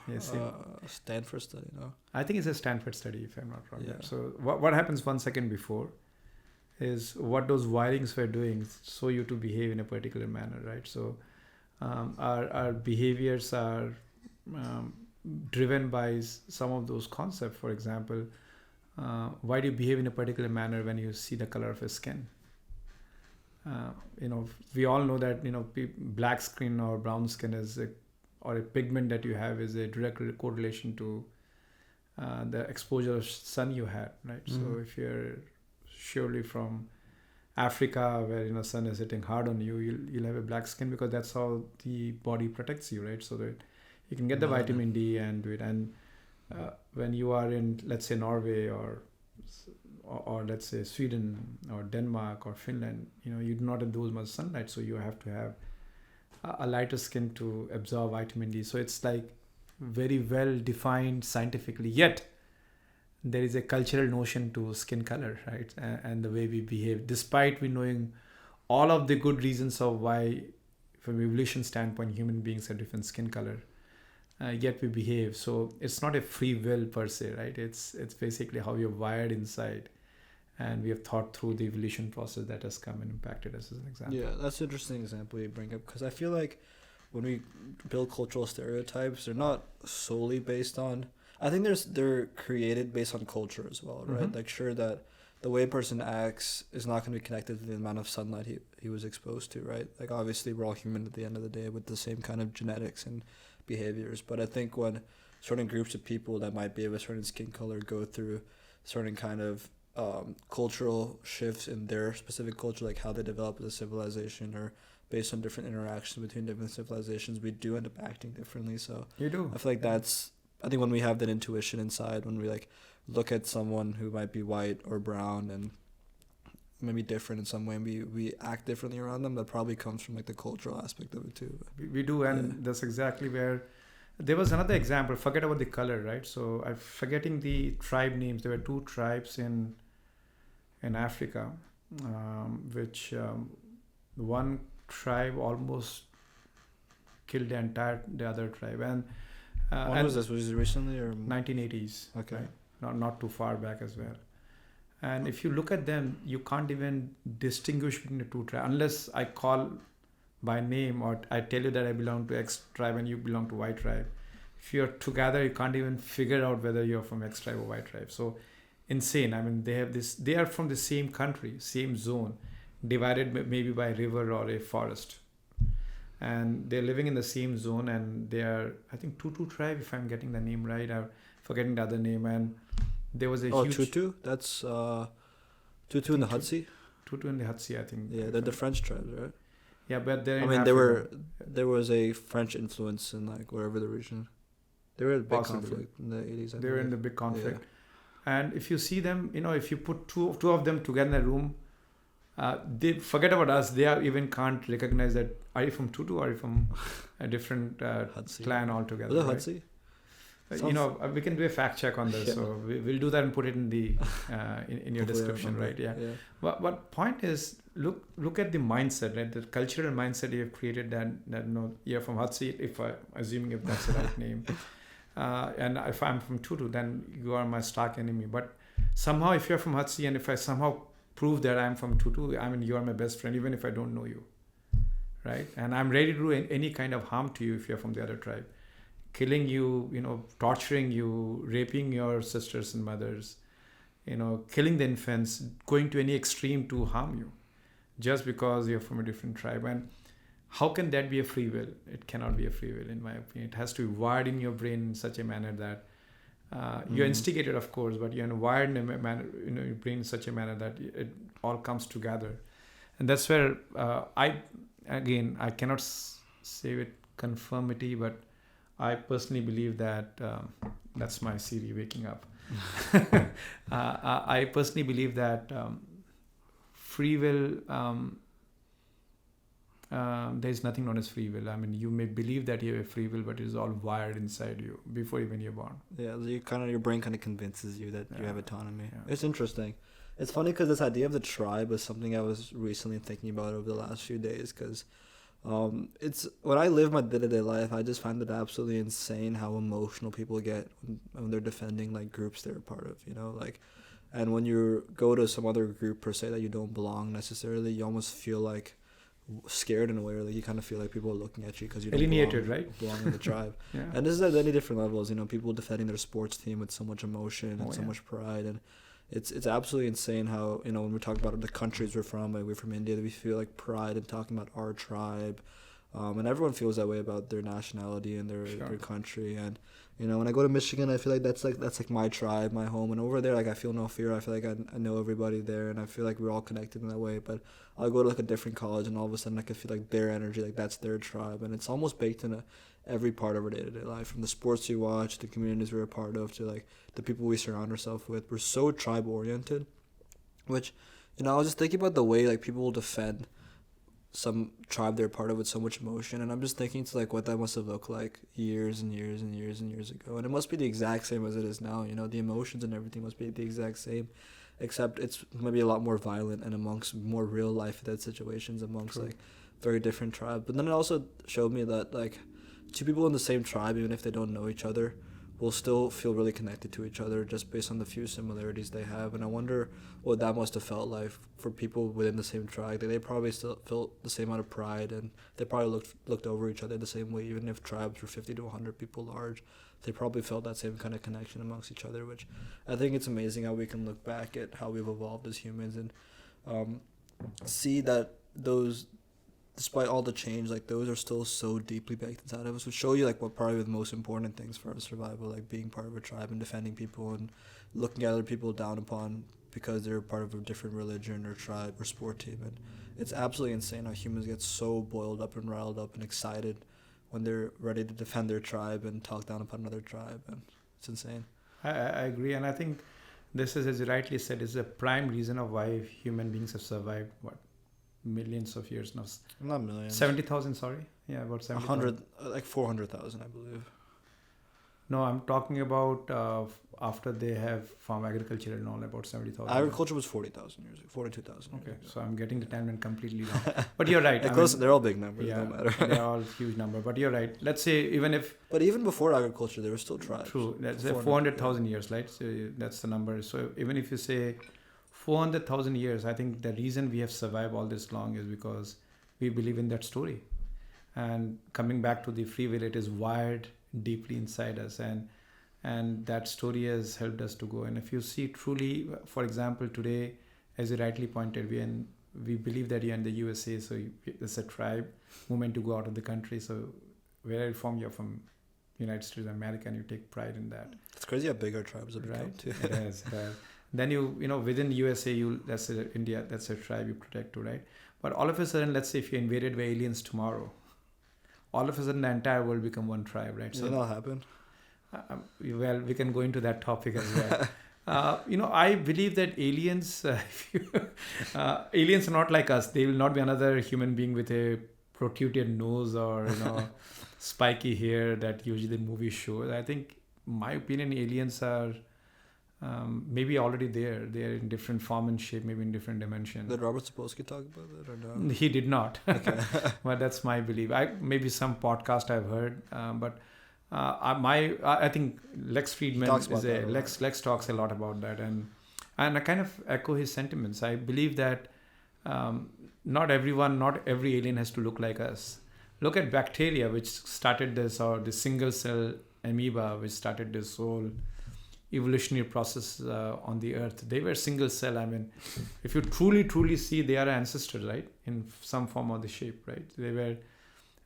Stanford study, no? I think it's a Stanford study, if I'm not wrong. Yeah. So what happens 1 second before is what those wirings were doing so you to behave in a particular manner, right? So our behaviors are driven by some of those concepts. For example, why do you behave in a particular manner when you see the color of your skin? We all know that black skin or brown skin or a pigment that you have is a direct correlation to the exposure of sun you had, right? Mm-hmm. So if you're surely from Africa where sun is hitting hard on you, you'll have a black skin, because that's how the body protects you, right? So that you can get the vitamin D and do it. And when you are in, let's say, Norway or let's say Sweden or Denmark or Finland, you do not have those much sunlight, so you have to have a lighter skin to absorb vitamin D. So it's like very well defined scientifically, yet there is a cultural notion to skin color, right? And the way we behave, despite we knowing all of the good reasons of why, from evolution standpoint, human beings have different skin color, yet we behave. So it's not a free will per se, right? It's basically how you're wired inside, and we have thought through the evolution process that has come and impacted us, as an example. Yeah, that's an interesting example you bring up, because I feel like when we build cultural stereotypes, they're not solely based on, I think they're created based on culture as well, right? Mm-hmm. Like, sure that the way a person acts is not going to be connected to the amount of sunlight he was exposed to, right? Like, obviously, we're all human at the end of the day with the same kind of genetics and behaviors. But I think when certain groups of people that might be of a certain skin color go through certain kind of cultural shifts in their specific culture, like how they develop as a civilization or based on different interactions between different civilizations, we do end up acting differently. So You do. I feel like I think when we have that intuition inside, when we like look at someone who might be white or brown and maybe different in some way, and we act differently around them, that probably comes from like the cultural aspect of it too. We do, and that's exactly where there was another example. Forget about the color, right? So I'm forgetting the tribe names. There were two tribes in Africa, which one tribe almost killed the other tribe, and When was this? Was it recently or 1980s? Okay. Right? Not too far back as well. And if you look at them, you can't even distinguish between the two tribes unless I call by name or I tell you that I belong to X tribe and you belong to Y tribe. If you're together, you can't even figure out whether you're from X tribe or Y tribe. So insane. I mean, they are from the same country, same zone, divided maybe by a river or a forest. And they're living in the same zone, and they are, I think, Tutu tribe, if I'm getting the name right. I'm forgetting the other name. And there was a huge... Tutu? That's Tutu in the Hudson? Tutu in the Hudson, I think. Yeah, they're the French tribes, right? Yeah, but they're I mean, there was a French influence in like wherever the region. They were in a big conflict in the 80s. They were in the big conflict. Yeah. And if you see them, if you put two of them together in a room, they forget about us. They even can't recognize that. Are you from Tutu or are you from a different clan altogether? Was it Hudson? We can do a fact check on this. Yeah. So we'll do that and put it in the in your description, right? Yeah. But point is, look at the mindset, right? The cultural mindset you have created. That you're from Hudson, assuming if that's the right name, and if I'm from Tutu, then you are my stark enemy. But somehow, if you're from Hudson, and if I somehow prove that I'm from Tutu, I mean, you are my best friend, even if I don't know you, right? And I'm ready to do any kind of harm to you if you're from the other tribe. Killing you, torturing you, raping your sisters and mothers, killing the infants, going to any extreme to harm you just because you're from a different tribe. And how can that be a free will? It cannot be a free will, in my opinion. It has to be wired in your brain in such a manner that you're instigated, of course, but you're wired in a manner, your brain in such a manner that it all comes together. And that's where I cannot say with conformity, but I personally believe that that's my Siri waking up. I personally believe that free will, there's nothing known as free will. I mean, you may believe that you have free will, but it is all wired inside you before even you're born. Yeah, your brain kind of convinces you that you have autonomy. Yeah. It's interesting. It's funny because this idea of the tribe was something I was recently thinking about over the last few days because it's when I live my day-to-day life, I just find it absolutely insane how emotional people get when they're defending like groups they're a part of, and when you go to some other group per se that you don't belong necessarily, you almost feel like scared in a way, or like you kind of feel like people are looking at you because you don't belong in the tribe. Yeah. And this is at any different levels, people defending their sports team with so much emotion and so much pride, and it's absolutely insane how when we talk about the countries we're from, like we're from India, that we feel like pride in talking about our tribe, and everyone feels that way about their nationality and their country. And when I go to Michigan, I feel like that's like my tribe, my home, and over there, like I feel no fear. I feel like I know everybody there, and I feel like we're all connected in that way. But I'll go to like a different college, and all of a sudden I can feel like their energy, like that's their tribe, and it's almost baked in every part of our day-to-day life, from the sports we watch, the communities we're a part of, to like the people we surround ourselves with. We're so tribe-oriented, which I was just thinking about the way like people will defend some tribe they're part of with so much emotion, and I'm just thinking to like what that must have looked like years and years and years and years ago, and it must be the exact same as it is now. The emotions and everything must be the exact same, except it's maybe a lot more violent and amongst more real life dead situations amongst like very different tribes. But then it also showed me that like two people in the same tribe, even if they don't know each other, will still feel really connected to each other just based on the few similarities they have. And I wonder what that must have felt like for people within the same tribe. They probably still felt the same amount of pride, and they probably looked over each other the same way. Even if tribes were 50 to 100 people large, they probably felt that same kind of connection amongst each other, which I think it's amazing how we can look back at how we've evolved as humans and see that those, despite all the change, like those are still so deeply baked inside of us, which show you like what probably the most important things for our survival, like being part of a tribe and defending people and looking at other people down upon because they're part of a different religion or tribe or sport team. And it's absolutely insane how humans get so boiled up and riled up and excited when they're ready to defend their tribe and talk down upon another tribe, and it's insane. I agree, and I think this is, as you rightly said, is a prime reason of why human beings have survived millions of years now. Not millions. 70,000, sorry. Yeah, about 70,000. 100, like 400,000, I believe. No, I'm talking about after they have farm agriculture and all, about 70,000. Agriculture was 40,000 years ago, 42,000. Okay, so I'm getting the timeline completely wrong. But you're right. They're all big numbers, yeah, no matter. They're all huge number. But you're right. Let's say But even before agriculture, there were still tribes. True. That's 400,000 years, right? So that's the number. So even if you say 400,000 years, I think the reason we have survived all this long is because we believe in that story. And coming back to the free will, it is wired deeply inside us, and that story has helped us to go. And if you see truly, for example, today, as you rightly pointed, we believe that you're in the USA, so it's a tribe movement to go out of the country. So where are you from? You're from United States of America, and you take pride in that. It's crazy how big our tribes have become, right? too. It is. Then within the USA, that's India, that's a tribe you protect too, right? But all of a sudden, let's say if you're invaded by aliens tomorrow, all of a sudden the entire world become one tribe, right? So that'll happen. Well, we can go into that topic as well. I believe that aliens, aliens are not like us. They will not be another human being with a protruded nose or spiky hair that usually the movie shows. I think, in my opinion, aliens are maybe already there. They are in different form and shape, maybe in different dimension. Did Robert Sapolsky talk about that or no? He did not. Okay. But that's my belief. Maybe some podcast I've heard, but I think Lex Friedman Lex talks a lot about that, and I kind of echo his sentiments. I believe that not every alien has to look like us. Look at bacteria, which started this, or the single cell amoeba, which started this whole evolutionary process on the earth. They were single cell. I mean, if you truly see, they are ancestors, right, in some form or the shape, right?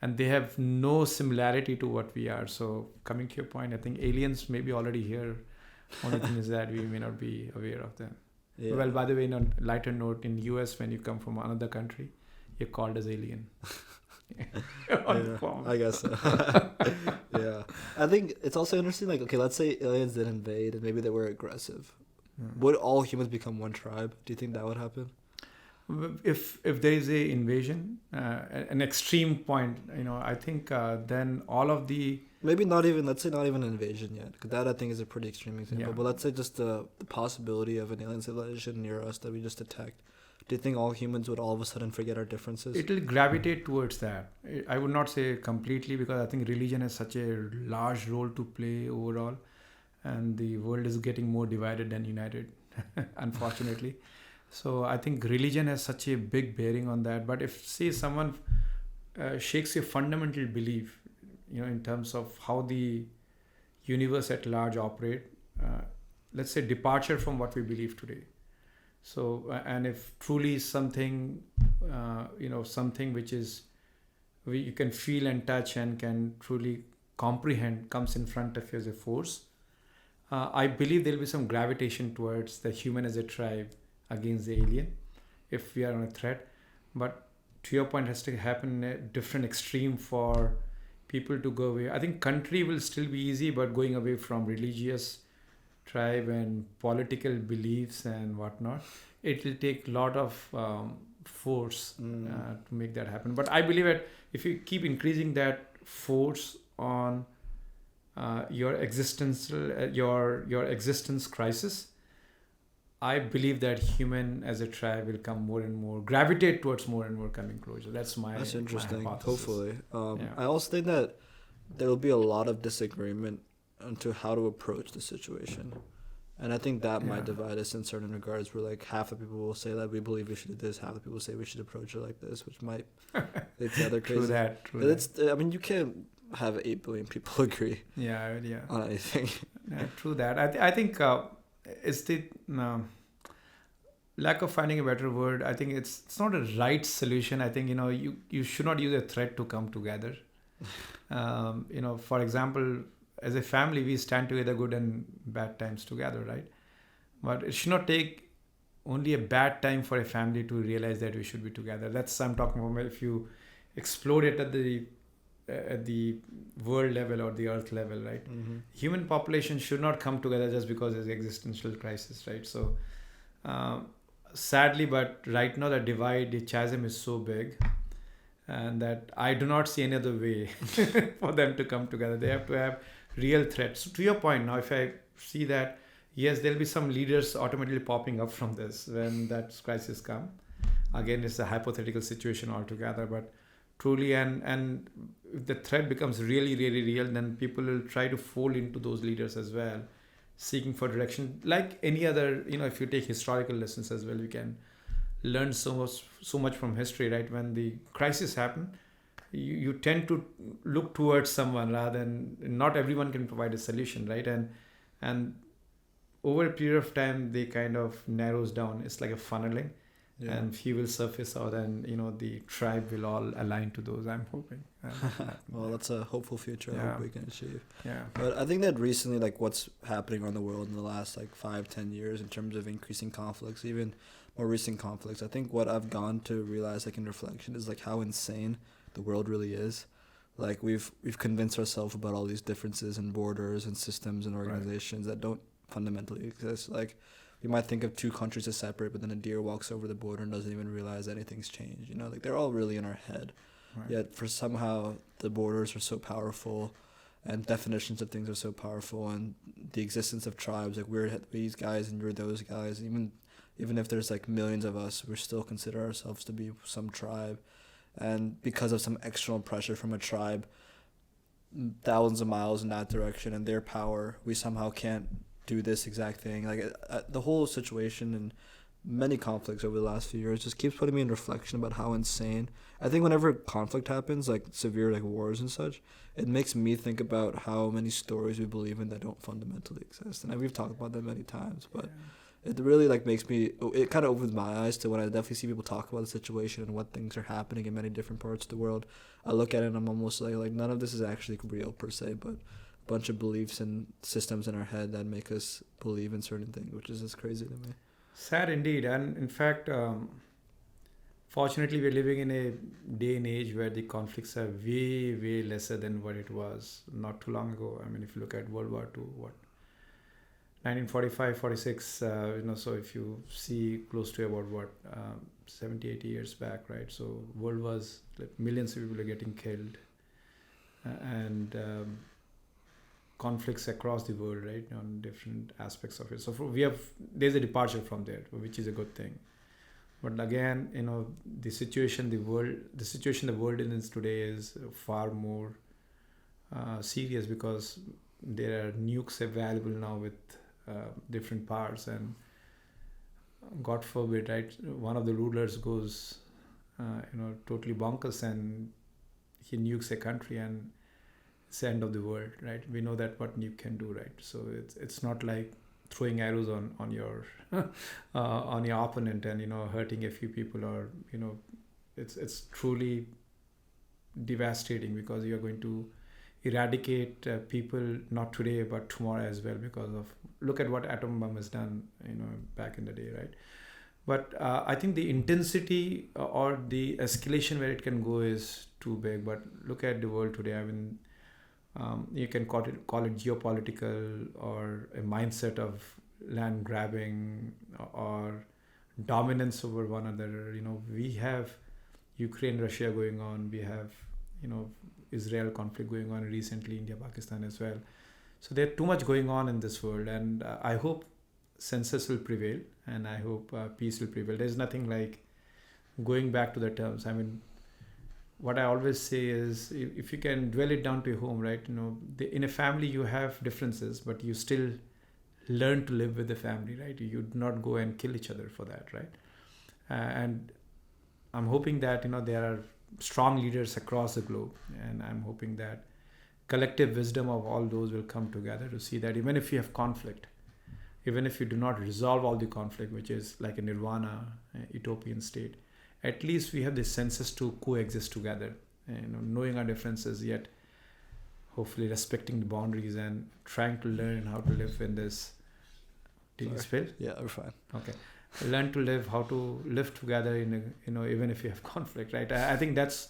And they have no similarity to what we are. So coming to your point, I think aliens may be already here. Only thing is that we may not be aware of them. Yeah. Well, by the way, on a lighter note, in US, when you come from another country, you're called as alien. I guess so. Yeah. I think it's also interesting, like, okay, let's say aliens did invade and maybe they were aggressive. Would all humans become one tribe? Do you think that would happen? If there is a invasion, an extreme point, I think then all of the... Maybe let's say not even an invasion yet, because that I think is a pretty extreme example. Yeah. But let's say just the possibility of an alien civilization near us that we just detect. Do you think all humans would all of a sudden forget our differences? It will gravitate towards that. I would not say completely, because I think religion has such a large role to play overall. And the world is getting more divided than united, unfortunately. So I think religion has such a big bearing on that. But if, say, someone shakes your fundamental belief, in terms of how the universe at large operate, let's say departure from what we believe today. So, and if truly something, something which is you can feel and touch and can truly comprehend comes in front of you as a force, I believe there will be some gravitation towards the human as a tribe against the alien if we are on a threat. But to your point, it has to happen in a different extreme for people to go away. I think country will still be easy, but going away from religious tribe and political beliefs and whatnot, it will take a lot of force to make that happen. But I believe that if you keep increasing that force on your existence crisis, I believe that human as a tribe will come more and more, gravitate towards more and more coming closer. That's interesting. Hopefully. I also think that there will be a lot of disagreement into how to approach the situation. And I think that might Yeah. divide us in certain regards where like half the people will say that we believe we should do this, half the people say we should approach it like this, which might lead to other True crazy. that. True But that. I mean, you can't have 8 billion people agree Yeah. Yeah. on anything. True that. I think it's the lack of finding a better word. I think it's not a right solution. I think you should not use a threat to come together. For example, as a family, we stand together good and bad times together, right? But it should not take only a bad time for a family to realize that we should be together. That's I'm talking about. If you explode it at the world level or the earth level, right? Mm-hmm. Human population should not come together just because there's existential crisis, right? So sadly, but right now the chasm is so big, and that I do not see any other way for them to come together. They have to have real threats. So to your point, now if I see that, yes, there'll be some leaders automatically popping up from this when that crisis come. Again, it's a hypothetical situation altogether, but truly, and if the threat becomes really, really real, then people will try to fall into those leaders as well, seeking for direction. Like any other, if you take historical lessons as well, we can learn so much from history, right? When the crisis happen, you tend to look towards someone rather than, not everyone can provide a solution, right? And over a period of time, they kind of narrows down. It's like a funneling. Yeah. And few will surface out, and the tribe will all align to those. I'm hoping. Well, that's a hopeful future. I hope we can achieve. Yeah. But I think that recently, like what's happening around the world in the last like 5-10 years in terms of increasing conflicts, even more recent conflicts, I think what I've gone to realize like in reflection is like how insane the world really is. Like we've convinced ourselves about all these differences and borders and systems and organizations that don't fundamentally exist. Like you might think of two countries as separate, but then a deer walks over the border and doesn't even realize anything's changed. Like they're all really in our head. Right. Yet for somehow the borders are so powerful, and definitions of things are so powerful, and the existence of tribes, like we're these guys and you're those guys. Even if there's like millions of us, we still consider ourselves to be some tribe, and because of some external pressure from a tribe, thousands of miles in that direction and their power, we somehow can't do this exact thing. Like the whole situation and many conflicts over the last few years just keeps putting me in reflection about how insane. I think whenever conflict happens, like severe like wars and such, it makes me think about how many stories we believe in that don't fundamentally exist. And we've talked about that many times, but it really like makes me, it kind of opens my eyes to when I definitely see people talk about the situation and what things are happening in many different parts of the world. I look at it and I'm almost like none of this is actually real per se, but bunch of beliefs and systems in our head that make us believe in certain things, which is just crazy to me. Sad indeed. And in fact, fortunately, we're living in a day and age where the conflicts are way, way lesser than what it was not too long ago. I mean, if you look at World War II, 1945, 46, so if you see close to about 70, 80 years back, right? So world was, like, millions of people are getting killed. And conflicts across the world, right, on different aspects of it. So there's a departure from there, which is a good thing. But again, the situation the world is today is far more serious, because there are nukes available now with different powers, and God forbid, right, one of the rulers goes, totally bonkers and he nukes a country, and it's the end of the world, right? We know that what nuke can do, right? So it's not like throwing arrows on your on your opponent and hurting a few people, or it's truly devastating, because you're going to eradicate people not today but tomorrow as well, because of look at what atom bomb has done back in the day, right? But I think the intensity or the escalation where it can go is too big. But look at the world today. I mean, you can call it geopolitical, or a mindset of land grabbing or dominance over one another. We have Ukraine, Russia going on. We have Israel conflict going on recently, India, Pakistan as well. So there's too much going on in this world, and I hope census will prevail, and I hope peace will prevail. There's nothing like going back to the terms. I mean, what I always say is, if you can dwell it down to your home, right? In a family you have differences, but you still learn to live with the family, right? You do not go and kill each other for that, right? And I'm hoping that there are strong leaders across the globe, and I'm hoping that collective wisdom of all those will come together to see that even if you have conflict, even if you do not resolve all the conflict, which is like a nirvana, utopian state, at least we have the senses to coexist together, knowing our differences, yet hopefully respecting the boundaries and trying to learn how to live in this. Did you spill? Yeah, we're fine. Okay. Learn to live, how to live together even if you have conflict, right? I think that's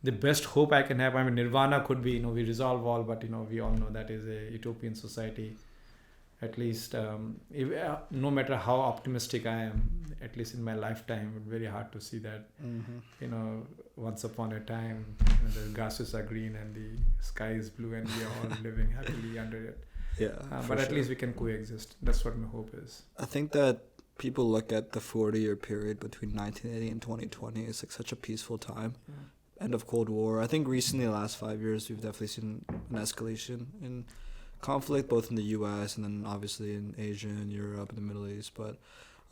the best hope I can have. I mean, nirvana could be, we resolve all, but we all know that is a utopian society. At least, no matter how optimistic I am, at least in my lifetime, it's very hard to see that. Once upon a time, the grasses are green and the sky is blue, and we are all living happily under it. Yeah, but at least we can coexist. That's what my hope is. I think that people look at the 40-year period between 1980 and 2020 as like such a peaceful time. End of Cold War. I think recently, the last 5 years, we've definitely seen an escalation in conflict, both in the U.S. and then obviously in Asia and Europe and the Middle East. But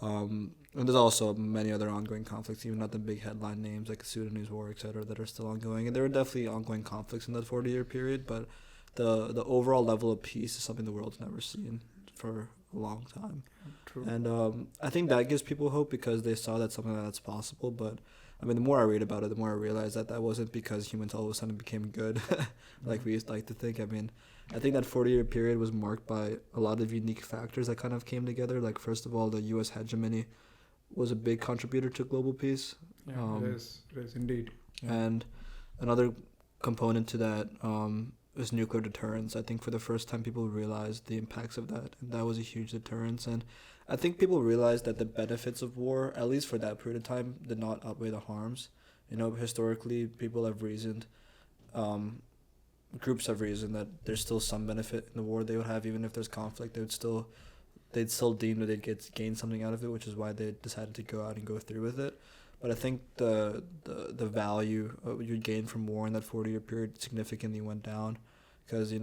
and there's also many other ongoing conflicts, even not the big headline names like the Sudanese war, etc., that are still ongoing. And there are definitely ongoing conflicts in that 40-year period, but the overall level of peace is something the world's never seen for a long time. True. And I think that gives people hope because they saw that something like that's possible. But I mean, the more I read about it, the more I realize that that wasn't because humans all of a sudden became good, like we used to like to think. I mean, I think that 40-year period was marked by a lot of unique factors that kind of came together. Like, first of all, the U.S. hegemony was a big contributor to global peace. Yeah, it is indeed. Yeah. And another component to that is nuclear deterrence. I think for the first time people realized the impacts of that, and that was a huge deterrence. And I think people realized that the benefits of war, at least for that period of time, did not outweigh the harms. Historically, people have reasoned, groups have reasoned that there's still some benefit in the war they would have, even if there's conflict. They'd still deem that they'd gain something out of it, which is why they decided to go out and go through with it. But I think the value you'd gain from war in that 40-year period significantly went down because,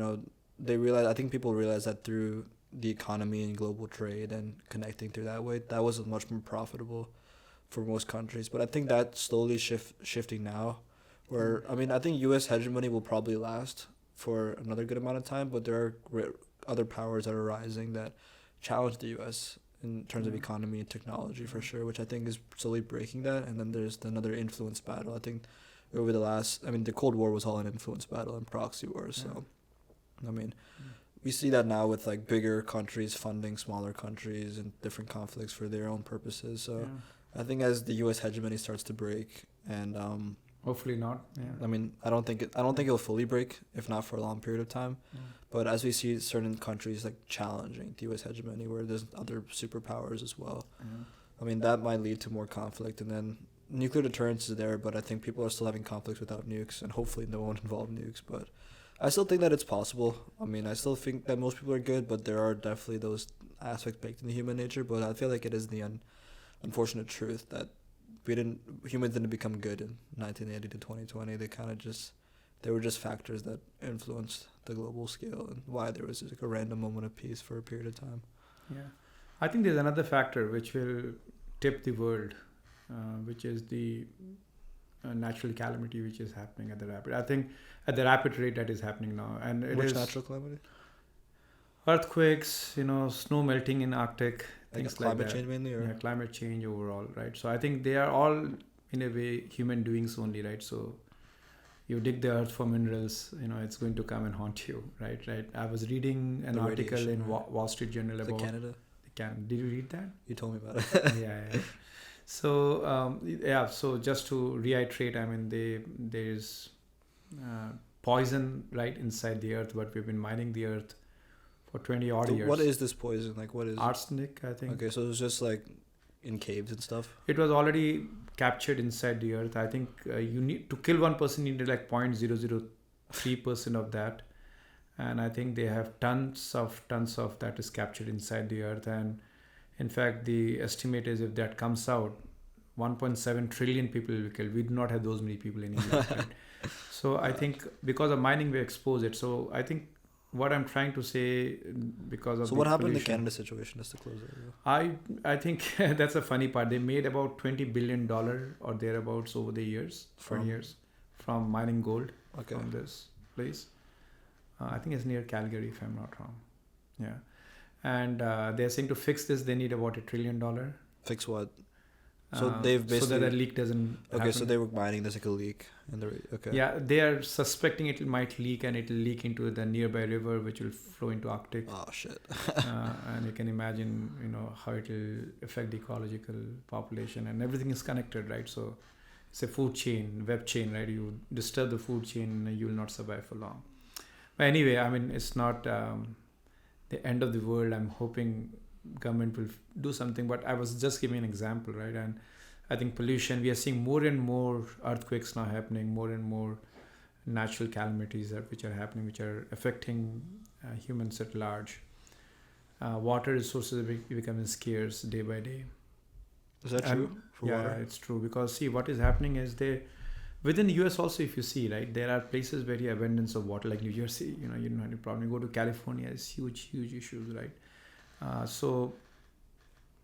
they realized, I think people realized that through the economy and global trade and connecting through that way, that was much more profitable for most countries. But I think that's slowly shifting now where, I mean, I think U.S. hegemony will probably last for another good amount of time, but there are other powers that are rising that challenge the U.S. in terms of economy and technology for sure, which I think is slowly breaking that. And then there's another influence battle. I think over the Cold War was all an influence battle and proxy wars. So, I mean, we see that now with like bigger countries funding smaller countries and different conflicts for their own purposes. So I think as the U.S. hegemony starts to break and hopefully not. Yeah. I mean, I don't think it'll fully break, if not for a long period of time. But as we see certain countries like challenging the U.S. hegemony, where there's other superpowers as well, I mean, that might lead to more conflict. And then nuclear deterrence is there, but I think people are still having conflicts without nukes, and hopefully no one involve nukes. But I still think that it's possible. I mean, I still think that most people are good, but there are definitely those aspects baked into human nature. But I feel like it is the unfortunate truth that humans didn't become good in 1980 to 2020. They were just factors that influenced the global scale and why there was like a random moment of peace for a period of time. Yeah, I think there's another factor which will tip the world, which is the natural calamity which is happening at the rapid rate that is happening now. And which natural calamity? Earthquakes, snow melting in Arctic, things like climate that. Change mainly, or climate change overall, right? So I think they are all in a way human doings only, right? So you dig the earth for minerals, it's going to come and haunt you, right? I was reading an article in Wall Street Journal about Canada. Did you read that? You told me about it. Yeah. So so just to reiterate, I mean, there's poison right inside the earth, but we've been mining the earth for 20 odd years. What is this poison? Like, what is arsenic, I think. Okay, so it's just like in caves and stuff. It was already captured inside the earth. I think you need to kill one person, you need like 0.003% of that, and I think they have tons of that is captured inside the earth. And in fact, the estimate is if that comes out, 1.7 trillion people will be killed. We do not have those many people in India. Right? So I think because of mining, we expose it. So I think what I'm trying to say, because of So what happened in the pollution, Canada situation, just to close it? I think that's a funny part. They made about $20 billion or thereabouts over the years, 20 years, from mining gold from this place. I think it's near Calgary, if I'm not wrong. Yeah. And they're saying to fix this, they need about $1 trillion. Fix what? So they've basically... So that a leak doesn't happen. So they were mining, there's like a leak. Yeah, they are suspecting it might leak, and it will leak into the nearby river, which will flow into Arctic. Oh, shit. And you can imagine, how it will affect the ecological population, and everything is connected, right? So it's a food chain, web chain, right? You disturb the food chain, you will not survive for long. But anyway, I mean, it's not the end of the world. I'm hoping government will do something, but I was just giving an example, right? And I think pollution, we are seeing more and more earthquakes now happening, more and more natural calamities which are happening, which are affecting humans at large. Water resources are becoming scarce day by day. Is that true? Yeah, it's true, because see, what is happening is within the US also, if you see, right, there are places where you have abundance of water, like New Jersey, you don't have any problem. You go to California, it's huge issues, right? So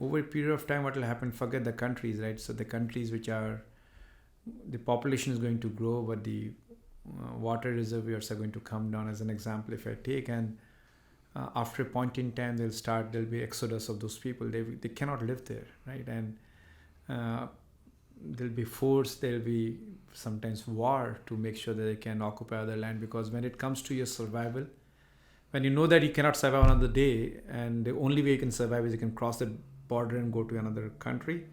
over a period of time, what will happen, forget the countries, right? So the countries the population is going to grow, but the water reservoirs are going to come down, as an example, if I take, and after a point in time, there'll be exodus of those people. They cannot live there, right? And there'll be sometimes war to make sure that they can occupy other land, because when it comes to your survival, when you know that you cannot survive another day, and the only way you can survive is you can cross the border and go to another country,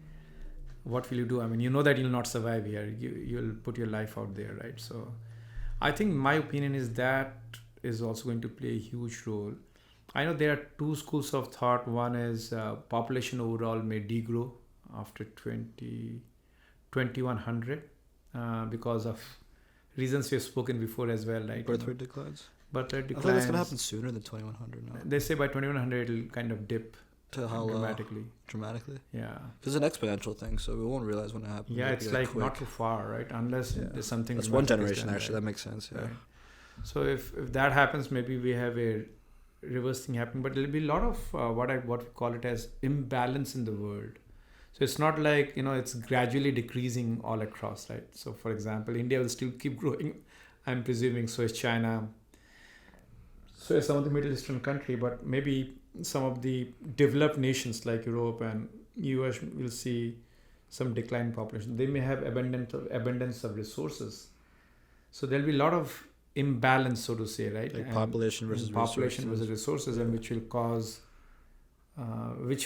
what will you do? I mean, you know that you'll not survive here. You'll put your life out there, right? So I think my opinion is that is also going to play a huge role. I know there are two schools of thought. One is population overall may degrow after 2100 because of reasons we have spoken before as well, right? Birth rate declines. Birth rate declines. I think it's going to happen sooner than 2100 now. They say by 2100 it'll kind of dip. To how dramatically? Dramatically? Yeah. It's an exponential thing, so we won't realize when it happens. Yeah, it's like not too far, right? Unless there's something. That's one generation, actually. That makes sense, yeah. Right. So if that happens, maybe we have a reverse thing happening, but there'll be a lot of what we call it as imbalance in the world. So it's not like, it's gradually decreasing all across, right? So for example, India will still keep growing, I'm presuming. So is China. So is some of the Middle Eastern country, but maybe some of the developed nations like Europe and US will see some decline in population. They may have abundance of resources. So there'll be a lot of imbalance, so to say, right? Like population versus resources, and which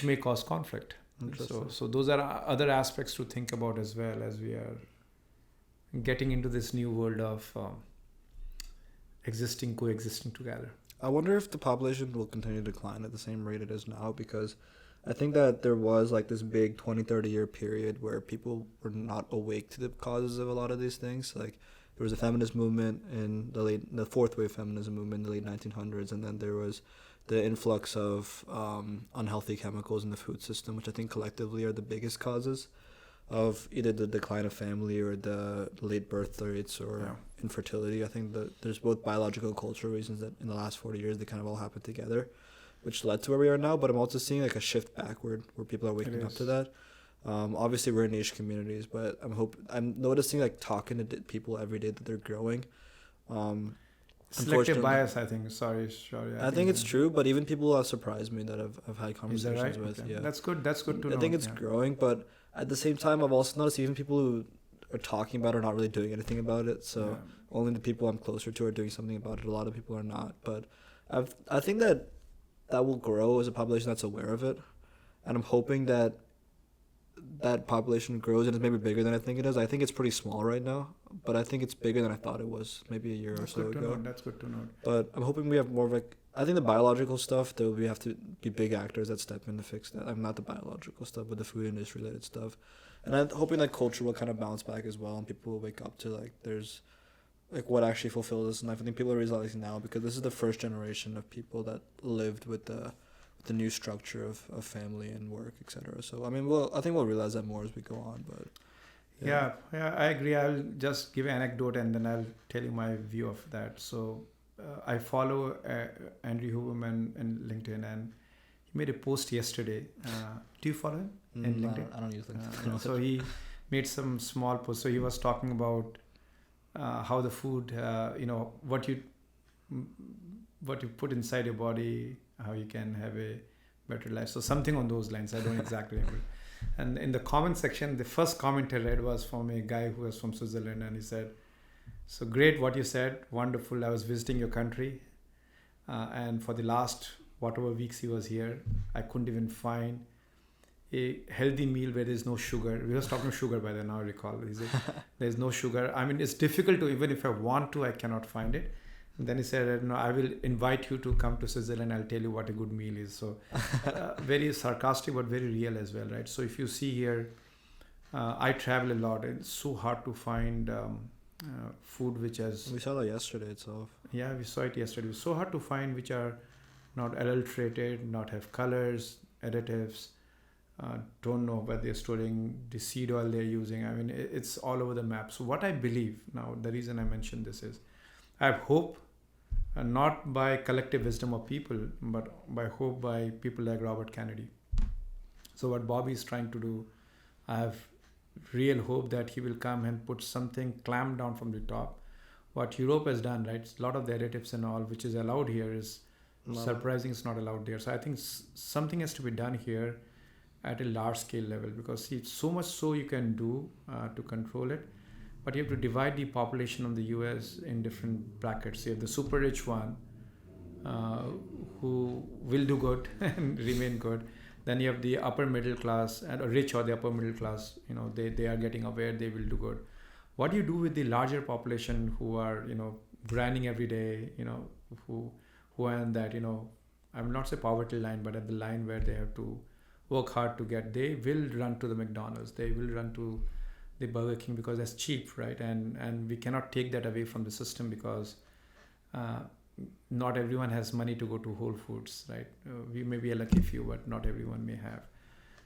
may cause conflict. So those are other aspects to think about as well, as we are getting into this new world of coexisting together. I wonder if the population will continue to decline at the same rate it is now, because I think that there was like this big 20-30 year period where people were not awake to the causes of a lot of these things. Like there was a feminist movement in the fourth wave feminism movement in the late 1900s, and then there was the influx of unhealthy chemicals in the food system, which I think collectively are the biggest causes of either the decline of family or the late birth rates or infertility. I think that there's both biological and cultural reasons that in the last 40 years they kind of all happened together, which led to where we are now. But I'm also seeing like a shift backward where people are waking up to that. Obviously we're in niche communities, but I'm noticing like talking to people every day that they're growing. Selective bias, I think. Sorry. I think it's true, but even people have surprised me that I've had conversations with. Okay. Yeah, that's good to know. I think it's growing, but at the same time, I've also noticed even people who are talking about it are not really doing anything about it. So only the people I'm closer to are doing something about it. A lot of people are not. But I think that will grow as a population that's aware of it, and I'm hoping that population grows and it's maybe bigger than I think it is. I think it's pretty small right now, but I think it's bigger than I thought it was maybe a year or so ago. That's good to know. But I'm hoping we have more of I think the biological stuff, we have to be big actors that step in to fix that. I'm not the biological stuff, but the food industry related stuff. And I'm hoping that culture will kind of bounce back as well, and people will wake up to there's what actually fulfills us in life. I think people are realizing now, because this is the first generation of people that lived with the the new structure of family and work, etc. So I mean, I think we'll realize that more as we go on. But yeah, I agree. I'll just give an anecdote and then I'll tell you my view of that. So I follow Andrew Huberman in LinkedIn, and he made a post yesterday. Do you follow him in LinkedIn? I don't use LinkedIn. So he made some small post. So he was talking about how the food, what you put inside your body, how you can have a better life. So something on those lines. I don't exactly remember. And in the comment section, the first comment I read was from a guy who was from Switzerland, and he said, "So great what you said, wonderful. I was visiting your country, and for the last whatever weeks he was here, I couldn't even find a healthy meal where there's no sugar." We was talking sugar by then, now I recall. He said, "There's no sugar. I mean, it's difficult to, even if I want to, I cannot find it." And then he said, "No, I will invite you to come to Switzerland. I'll tell you what a good meal is." So very sarcastic, but very real as well, right? So if you see here, I travel a lot. It's so hard to find food which has... We saw that yesterday itself. Yeah, we saw it yesterday. It's so hard to find which are not adulterated, not have colors, additives. Don't know whether they're storing the seed oil they're using. I mean, it's all over the map. So what I believe now, the reason I mentioned this is, I have hope, not by collective wisdom of people, but by hope by people like Robert Kennedy. So what Bobby is trying to do, I have real hope that he will come and put something clamped down from the top. What Europe has done, right? A lot of the additives and all, which is allowed here, is surprising. It's not allowed there. So I think something has to be done here at a large scale level, because see, so much so you can do to control it, but you have to divide the population of the US in different brackets. You have the super rich one who will do good and remain good. Then you have the upper middle class, and rich or the upper middle class, they are getting aware, they will do good. What do you do with the larger population who are, grinding every day, who are in that, I will not say poverty line, but at the line where they have to work hard to get, they will run to the McDonald's, they will run to the Burger King because that's cheap, right? And we cannot take that away from the system, because not everyone has money to go to Whole Foods, right? We may be a lucky few, but not everyone may have.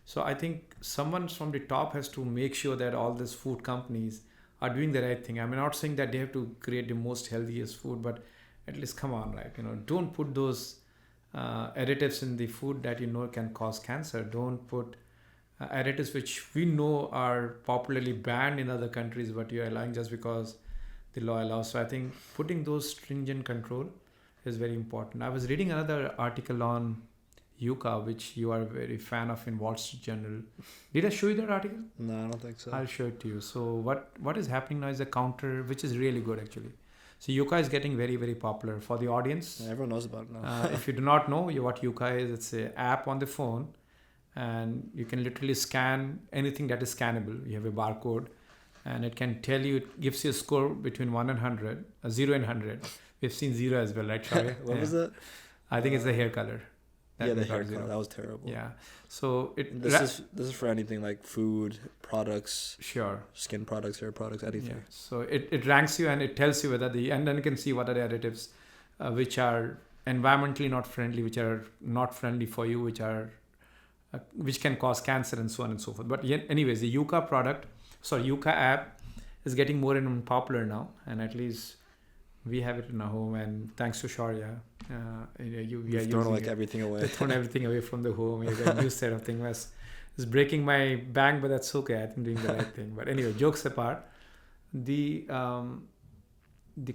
So I think someone from the top has to make sure that all these food companies are doing the right thing. I'm not saying that they have to create the most healthiest food, but at least come on, right? Don't put those additives in the food that can cause cancer. Don't put additives which we know are popularly banned in other countries, but you're allowing just because the law allows. So I think putting those stringent control is very important. I was reading another article on yucca, which you are a very fan of, in Wall Street Journal. Did I show you that article? No, I don't think so. I'll show it to you. So what is happening now is a counter, which is really good actually. So yucca is getting very, very popular for the audience. Yeah, everyone knows about it now. If you do not know what yucca is, it's an app on the phone, and you can literally scan anything that is scannable. You have a barcode, and it can tell you, it gives you a score between 1 and 100, 0 and 100. We've seen 0 as well, right, Shaurya? What was that? I think it's the hair color. Yeah, the hair color. That was terrible. Yeah. So this is for anything like food products, sure, skin products, hair products, anything. Yeah. So it ranks you, and it tells you whether and then you can see what are the additives which are environmentally not friendly, which are not friendly for you, which can cause cancer, and so on and so forth. But anyways, the yucca app is getting more and more popular now, and at least we have it in our home. And thanks to Shaurya, you've thrown everything away. Thrown everything away from the home. You got a new set of things. It's breaking my bank, but that's okay. I think doing the right thing. But anyway, jokes apart, the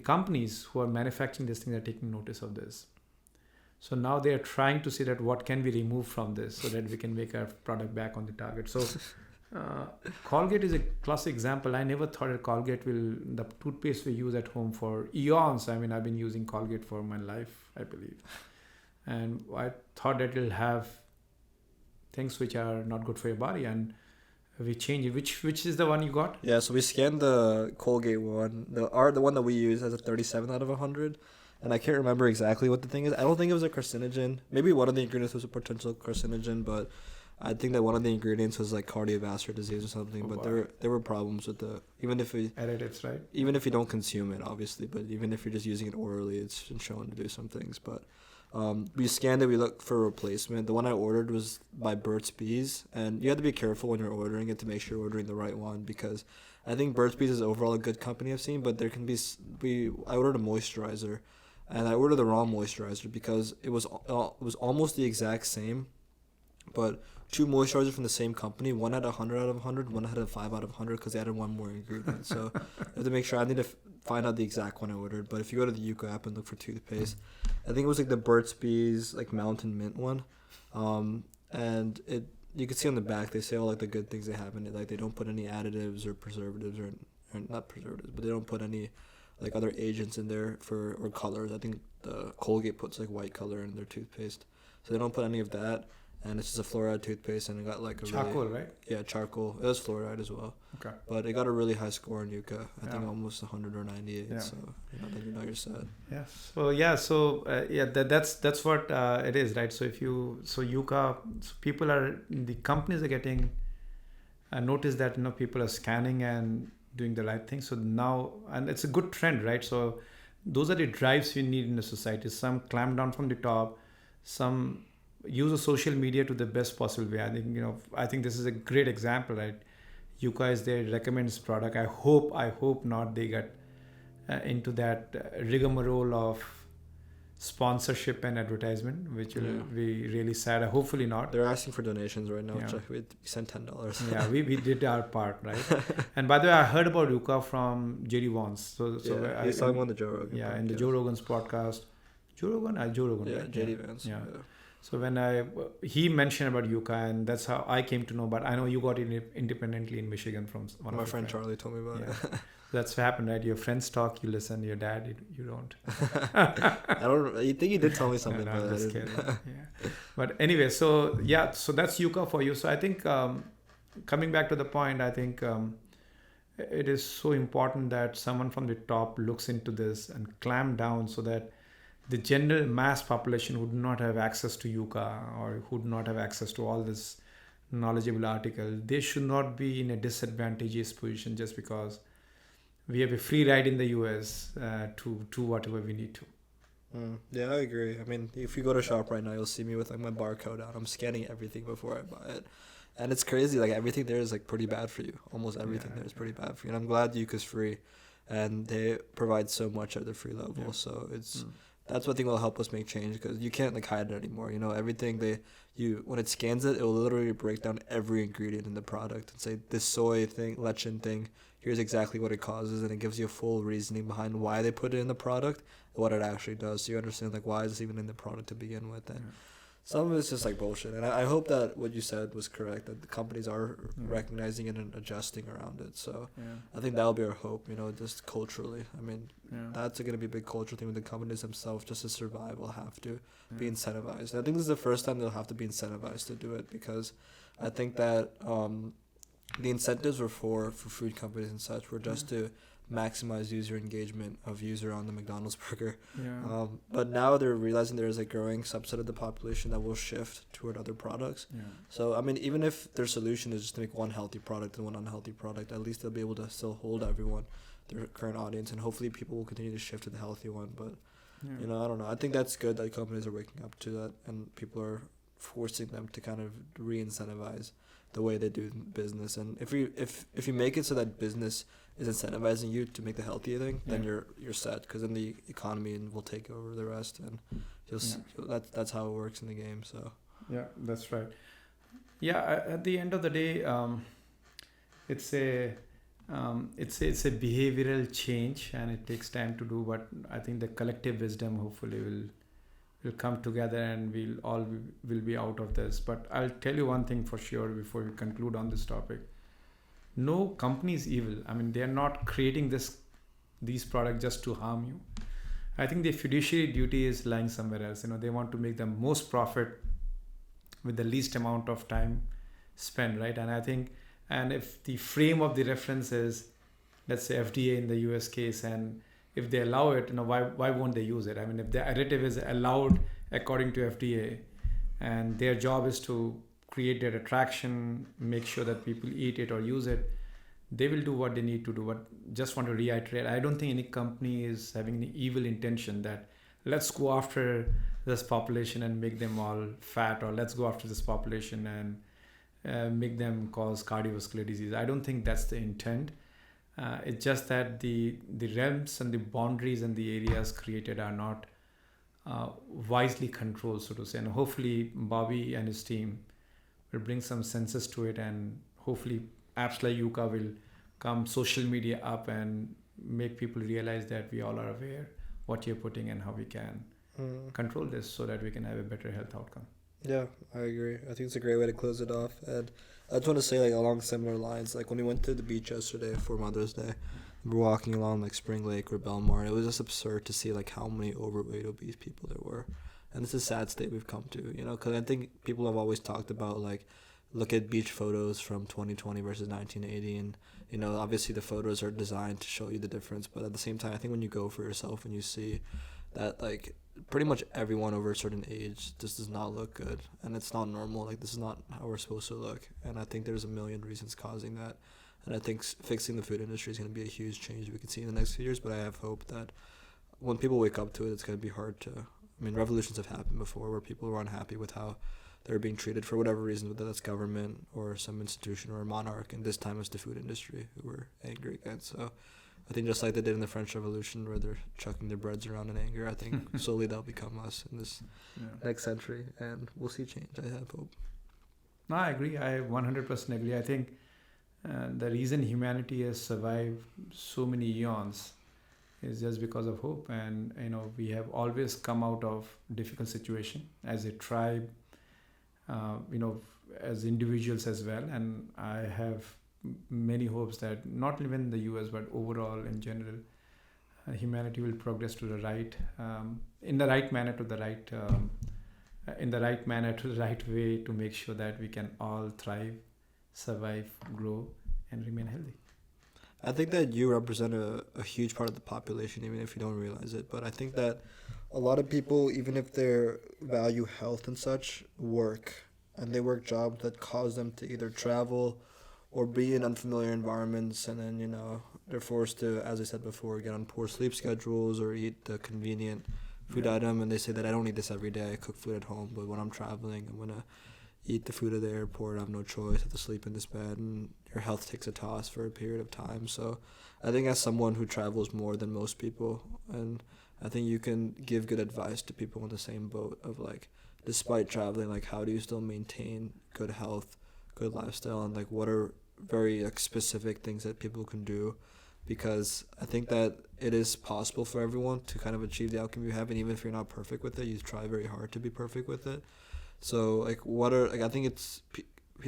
companies who are manufacturing this thing are taking notice of this. So now they are trying to see that what can we remove from this so that we can make our product back on the target. So Colgate is a classic example. I never thought that Colgate the toothpaste we use at home for eons. I mean, I've been using Colgate for my life, I believe. And I thought that it'll have things which are not good for your body, and we change it. Which is the one you got? Yeah, so we scanned the Colgate one. The one that we use has a 37 out of 100. And I can't remember exactly what the thing is. I don't think it was a carcinogen. Maybe one of the ingredients was a potential carcinogen, but I think that one of the ingredients was like cardiovascular disease or something. Oh, but wow. there were problems with additives, right? Even if you don't consume it, obviously, but even if you're just using it orally, it's been shown to do some things. But We scanned it. We looked for a replacement. The one I ordered was by Burt's Bees, and you have to be careful when you're ordering it to make sure you're ordering the right one because I think Burt's Bees is overall a good company I've seen, but there can be I ordered a moisturizer, and I ordered the wrong moisturizer because it was almost the exact same, but two moisturizers from the same company. One had 100 out of 100, one had a 5 out of 100 because they added one more ingredient. So I have to make sure. I need to find out the exact one I ordered. But if you go to the Yuka app and look for toothpaste, I think it was like the Burt's Bees like Mountain Mint one, and you can see on the back they say all like the good things they have in it. Like they don't put any additives or preservatives or not preservatives, but they don't put any like other agents in there or colors. I think the Colgate puts like white color in their toothpaste, so they don't put any of that. And it's just a fluoride toothpaste, and it got like a charcoal, right? Yeah, charcoal. It was fluoride as well. Okay. But it got a really high score in Yuka. I think almost 100 or 98. Yeah. So then you're sad. Yes. That's what it is, right? So Yuka, people the companies are getting notice that people are scanning and doing the right thing. So now, and it's a good trend, right? So those are the drives we need in the society. Some clamp down from the top, some use of social media to the best possible way. I think this is a great example, right? Yuka is there, recommends product. I hope not they get into that rigmarole of sponsorship and advertisement, which will be really sad. Hopefully not. They're asking for donations right now. Yeah. We sent $10. Yeah, we did our part, right? And by the way, I heard about Yuka from JD Vance. So he's talking on the Joe Rogan. Yeah, podcast. In the Joe Rogan's podcast. Joe Rogan, right? JD Vance. Yeah. So when he mentioned about Yuka, and that's how I came to know. But I know you got it independently in Michigan from one of my friend Charlie told me about it. That's what happened, right? Your friends talk, you listen. Your dad, you don't. I don't. You think he did tell me something? No, I'm just kidding. Yeah. But anyway, so that's Yuka for you. So I think coming back to the point, I think it is so important that someone from the top looks into this and clamp down so that the general mass population who do not have access to Yuka or who do not have access to all this knowledgeable article, they should not be in a disadvantageous position just because we have a free ride in the US to do whatever we need to. Yeah, I agree. I mean, if you go to shop right now, you'll see me with like my barcode out. I'm scanning everything before I buy it. And it's crazy. Like everything there is like pretty bad for you. Almost everything there is pretty bad for you. And I'm glad Yuka's free. And they provide so much at the free level. Yeah. So that's what I think will help us make change because you can't like hide it anymore. Everything when it scans it, it will literally break down every ingredient in the product and say this soy thing, lectin thing, here's exactly what it causes, and it gives you a full reasoning behind why they put it in the product and what it actually does. So you understand like why is this even in the product to begin with. And some of it's just like bullshit. And I hope that what you said was correct, that the companies are recognizing it and adjusting around it. So I think that'll be our hope, just culturally. I mean, that's going to be a big cultural thing with the companies themselves. Just to survive, will have to be incentivized. And I think this is the first time they'll have to be incentivized to do it because I think that the incentives were for food companies and such were just to maximize user engagement of user on the McDonald's burger. But now they're realizing there's a growing subset of the population that will shift toward other products. So I mean, even if their solution is just to make one healthy product and one unhealthy product, at least they'll be able to still hold everyone, their current audience, and hopefully people will continue to shift to the healthy one. But I don't know. I think that's good that companies are waking up to that and people are forcing them to kind of re-incentivize the way they do business. And if you make it so that business is incentivizing you to make the healthier thing, then you're set, because then the economy will take over the rest, and that's how it works in the game. So that's right. At the end of the day, it's a behavioral change, and it takes time to do. But I think the collective wisdom hopefully will come together, and we'll all will be out of this. But I'll tell you one thing for sure before we conclude on this topic. No company is evil. I mean, they are not creating these products just to harm you. I think the fiduciary duty is lying somewhere else. They want to make the most profit with the least amount of time spent, right? And I think, and if the frame of the reference is, let's say FDA in the US case, and if they allow it, why won't they use it? I mean, if the additive is allowed according to FDA, and their job is to create that attraction, make sure that people eat it or use it, they will do what they need to do. But just want to reiterate, I don't think any company is having any evil intention that let's go after this population and make them all fat, or let's go after this population and make them cause cardiovascular disease. I don't think that's the intent. It's just that the realms and the boundaries and the areas created are not wisely controlled, so to say. And hopefully, Bobby and his team will bring some senses to it, and hopefully, apps like Yuka will come social media up and make people realize that we all are aware what you're putting and how we can control this so that we can have a better health outcome. Yeah, I agree. I think it's a great way to close it off. And I just want to say, like, along similar lines, like when we went to the beach yesterday for Mother's Day, we were walking along like Spring Lake or Belmar. It was just absurd to see like how many overweight, obese people there were, and it's a sad state we've come to. You know, because I think people have always talked about like look at beach photos from 2020 versus 1980, and you know, obviously the photos are designed to show you the difference, but at the same time, I think when you go for yourself and you see that like pretty much everyone over a certain age this does not look good, and it's not normal. Like this is not how we're supposed to look, and I think there's a million reasons causing that. And I think fixing the food industry is going to be a huge change we can see in the next few years. But I have hope that when people wake up to it, it's going to be hard to. I mean, revolutions have happened before where people were unhappy with how they're being treated for whatever reason, whether that's government or some institution or a monarch. And this time it's the food industry who we're angry against. So I think just like they did in the French Revolution where they're chucking their breads around in anger, I think slowly they'll become us in this next century. And we'll see change. I have hope. No, I agree. I 100% agree. I think the reason humanity has survived so many eons is just because of hope. And you know, we have always come out of difficult situation as a tribe, you know, as individuals as well. And I have many hopes that not even in the US but overall in general, humanity will progress to the right, in the right manner, to the right, in the right manner, to the right way, to make sure that we can all thrive, survive, grow, and remain healthy. I think that you represent a huge part of the population, even if you don't realize it. But I think that a lot of people, even if they value health and such, work. And they work jobs that cause them to either travel or be in unfamiliar environments. And then, you know, they're forced to, as I said before, get on poor sleep schedules or eat the convenient food item. And they say that I don't eat this every day. I cook food at home. But when I'm traveling, I'm going to eat the food at the airport. I have no choice. I have to sleep in this bed, and your health takes a toss for a period of time. So I think as someone who travels more than most people, and I think you can give good advice to people in the same boat of like, despite traveling, like how do you still maintain good health, good lifestyle, and like what are very like specific things that people can do, because I think that it is possible for everyone to kind of achieve the outcome you have, and even if you're not perfect with it, you try very hard to be perfect with it. So, like, what are, like, I think it's,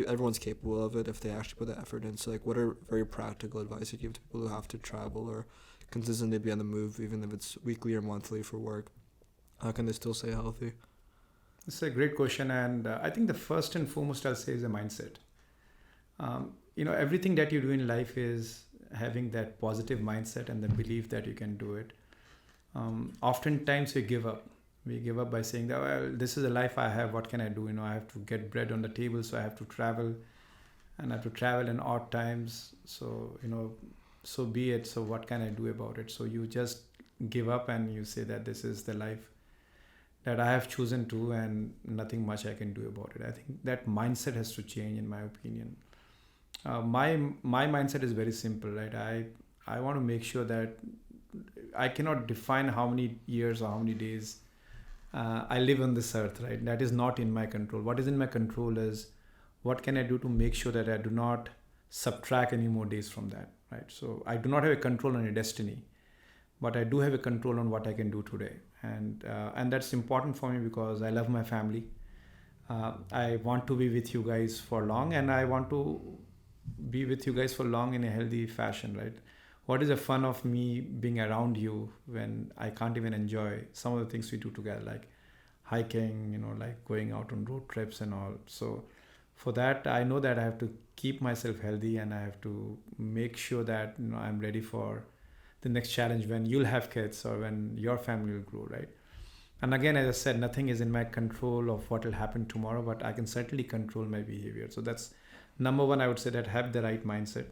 everyone's capable of it if they actually put the effort in. So, like, what are very practical advice you give to people who have to travel or consistently be on the move, even if it's weekly or monthly for work? How can they still stay healthy? It's a great question. And I think the first and foremost I'll say is a mindset. You know, everything that you do in life is having that positive mindset and the belief that you can do it. Oftentimes we give up. We give up by saying that, well, this is the life I have. What can I do? You know, I have to get bread on the table, so I have to travel, and I have to travel in odd times. So, you know, so be it. So what can I do about it? So you just give up and you say that this is the life that I have chosen to, and nothing much I can do about it. I think that mindset has to change, in my opinion. My mindset is very simple, right? I want to make sure that I cannot define how many years or how many days I live on this earth, right? That is not in my control. What is in my control is what can I do to make sure that I do not subtract any more days from that, right? So I do not have a control on a destiny, but I do have a control on what I can do today. And that's important for me because I love my family. I want to be with you guys for long, and I want to be with you guys for long in a healthy fashion, right? What is the fun of me being around you when I can't even enjoy some of the things we do together, like hiking, you know, like going out on road trips and all. So for that, I know that I have to keep myself healthy, and I have to make sure that, you know, I'm ready for the next challenge when you'll have kids or when your family will grow, right? And again, as I said, nothing is in my control of what will happen tomorrow, but I can certainly control my behavior. So that's number one. I would say that have the right mindset.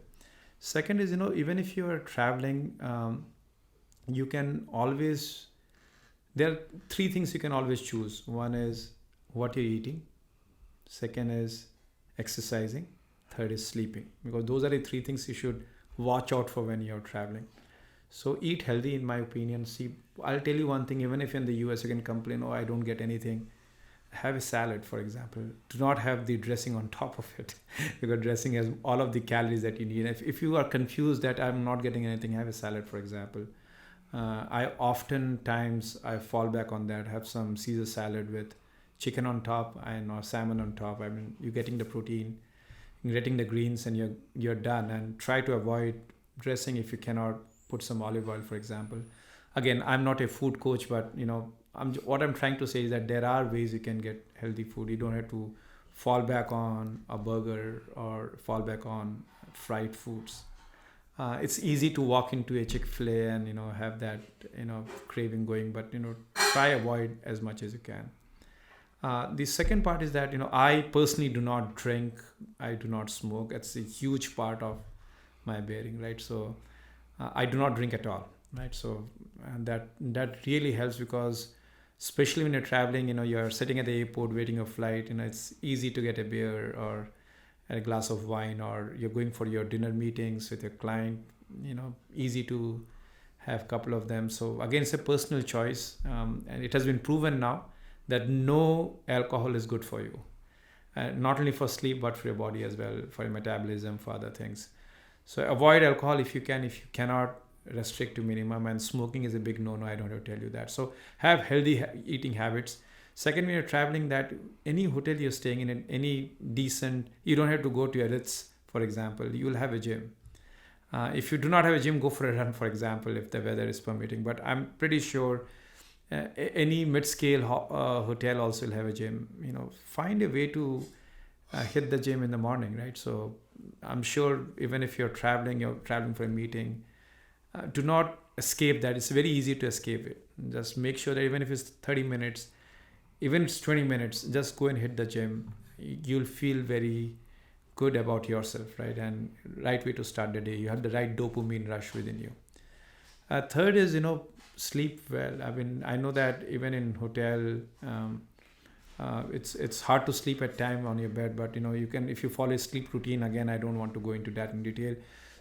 Second is, you know, even if you are traveling, you can always There are three things you can always choose. One is what you're eating. Second is exercising. Third is sleeping. Because those are the three things you should watch out for when you're traveling. So eat healthy, in my opinion. See, I'll tell you one thing. Even if in the US you can complain, oh, I don't get anything. Have a salad, for example. Do not have the dressing on top of it because dressing has all of the calories that you need. If you are confused that I'm not getting anything, have a salad, for example. I oftentimes I fall back on that. Have some Caesar salad with chicken on top and or salmon on top. I mean, you're getting the protein, you're getting the greens, and you're done. And try to avoid dressing if you cannot. Put some olive oil, for example. Again, I'm not a food coach, but what I'm trying to say is that there are ways you can get healthy food. You don't have to fall back on a burger or fall back on fried foods. It's easy to walk into a Chick-fil-A and have that craving going, but try avoid as much as you can. The second part is that I personally do not drink, I do not smoke. It's a huge part of my bearing, right? So I do not drink at all, right? So and that really helps because especially when you're traveling, you're sitting at the airport waiting a flight, it's easy to get a beer or a glass of wine, or you're going for your dinner meetings with your client, easy to have a couple of them. So again, it's a personal choice, and it has been proven now that no alcohol is good for you, not only for sleep but for your body as well, for your metabolism, for other things. So avoid alcohol if you can. If you cannot, restrict to minimum. And smoking is a big no-no. I don't have to tell you that. So have healthy eating habits. Second, when you're traveling, that any hotel you're staying in any decent, you don't have to go to a Ritz, for example. You'll have a gym. If you do not have a gym, go for a run, for example, if the weather is permitting. But I'm pretty sure any mid-scale hotel also will have a gym. Find a way to hit the gym in the morning, right? So I'm sure even if you're traveling for a meeting, do not escape that. It's very easy to escape it. Just make sure that even if it's 30 minutes, even if it's 20 minutes, just go and hit the gym. You'll feel very good about yourself, right? And right way to start the day. You have the right dopamine rush within you. Third is, sleep well. I mean, I know that even in hotel, it's hard to sleep at time on your bed, but you can, if you follow a sleep routine. Again, I don't want to go into that in detail.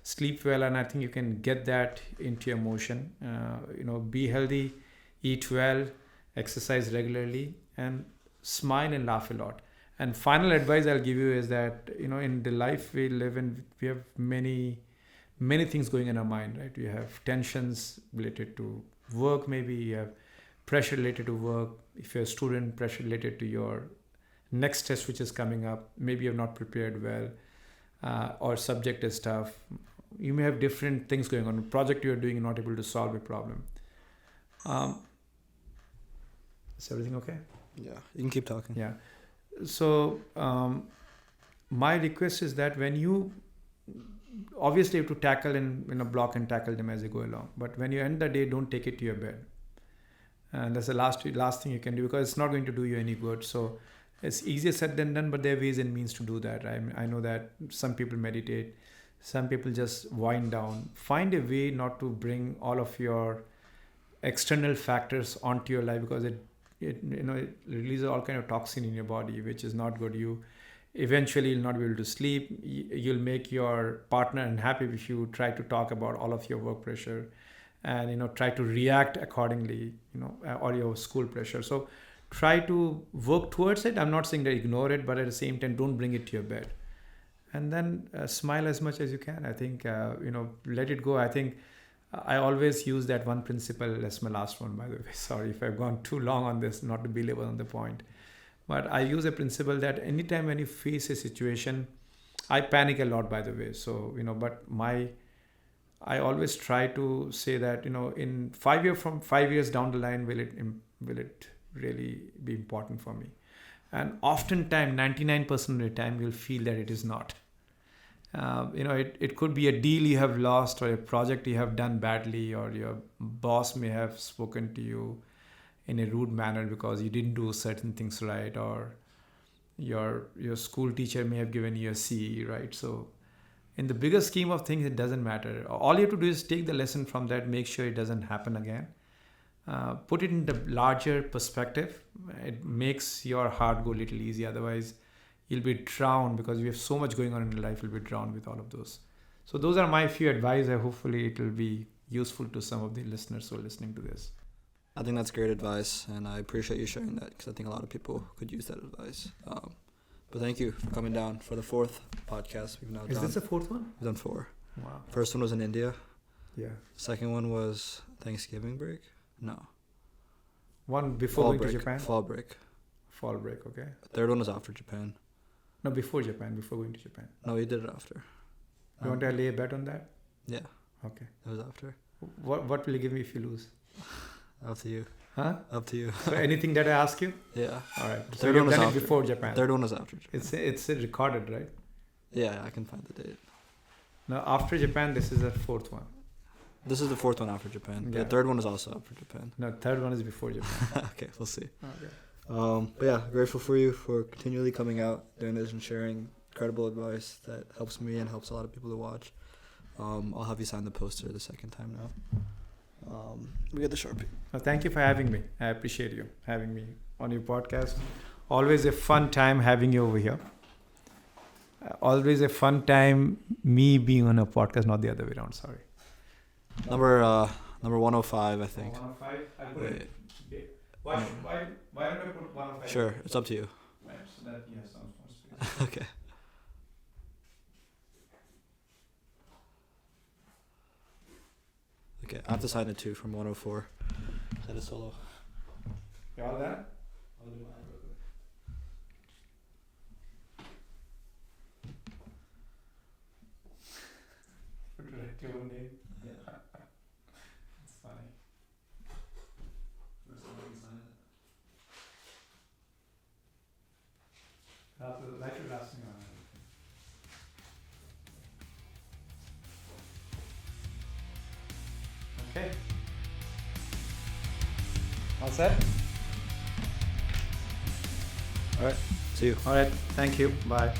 Sleep well, and I think you can get that into your motion. Be healthy, eat well, exercise regularly, and smile and laugh a lot. And final advice I'll give you is that in the life we live in, we have many things going in our mind, right? We have tensions related to work, maybe you have pressure related to work. If you're a student, pressure related to your next test which is coming up. Maybe you're not prepared well, or subject is tough. You may have different things going on. Project you're doing, you're not able to solve a problem. Is everything okay? Yeah, you can keep talking. Yeah. So my request is that when you obviously have to tackle and block and tackle them as you go along. But when you end the day, don't take it to your bed. And that's the last thing you can do, because it's not going to do you any good. So it's easier said than done, but there are ways and means to do that. I know that some people meditate, some people just wind down. Find a way not to bring all of your external factors onto your life, because it releases all kind of toxin in your body, which is not good. You eventually will not be able to sleep. You'll make your partner unhappy if you try to talk about all of your work pressure and try to react accordingly, or your school pressure. So try to work towards it. I'm not saying that ignore it, but at the same time, don't bring it to your bed. And then smile as much as you can. I think let it go. I think I always use that one principle. That's my last one, by the way. Sorry if I've gone too long on this, not to belabor on the point. But I use a principle that anytime when you face a situation, I panic a lot, by the way. So, but I always try to say that, in 5 years down the line, will it really be important for me? And oftentimes, 99% of the time, you'll feel that it is not. It could be a deal you have lost, or a project you have done badly, or your boss may have spoken to you in a rude manner because you didn't do certain things right, or your school teacher may have given you a C, right? So in the bigger scheme of things, it doesn't matter. All you have to do is take the lesson from that, make sure it doesn't happen again, put it in the larger perspective. It makes your heart go a little easy. Otherwise, you'll be drowned, because we have so much going on in life. You'll be drowned with all of those. So those are my few advice. Hopefully it will be useful to some of the listeners who are listening to this. I think that's great advice, and I appreciate you sharing that, because I think a lot of people could use that advice. But thank you for coming down for the 4th podcast we've now done. Is this the 4th one? We've done 4. Wow. First one was in India. Yeah. Second one was Thanksgiving break. No. One before Fall going break. to Japan? Fall break. Fall break, okay. Third one was after Japan. No, before Japan, before going to Japan. No, we did it after. You want to lay a bet on that? Yeah. Okay. It was after. What will you give me if you lose? Up to you. Huh? Up to you. So anything that I ask you? Yeah. All right. The So third you've one was done it after. before Japan. Third one was after Japan. It's recorded, right? Yeah, I can find the date. Now after Japan, this is the 4th one. This is the 4th one after Japan. Yeah. The third one is also after Japan. No, third one is before Japan. Okay, we'll see. Okay. But yeah, grateful for you for continually coming out, doing this, and sharing incredible advice that helps me and helps a lot of people to watch. I'll have you sign the poster the second time now. We get the Sharpie. Well, thank you for having me. I appreciate you having me on your podcast. Always a fun time having you over here. Always a fun time me being on a podcast, not the other way around. Sorry. Number 105, I think. 105? I'll put Wait. it. Okay. Why don't I put 105? Sure, it's up to you. Right, so that, yeah, sounds more serious. Okay. Okay, I have to sign it too from 104. Is that a solo? You all that? I'll do mine real quick. Put your name. Yeah. It's funny. Like your last name on it. Okay. All set? All right. See you. All right. Thank you. Bye.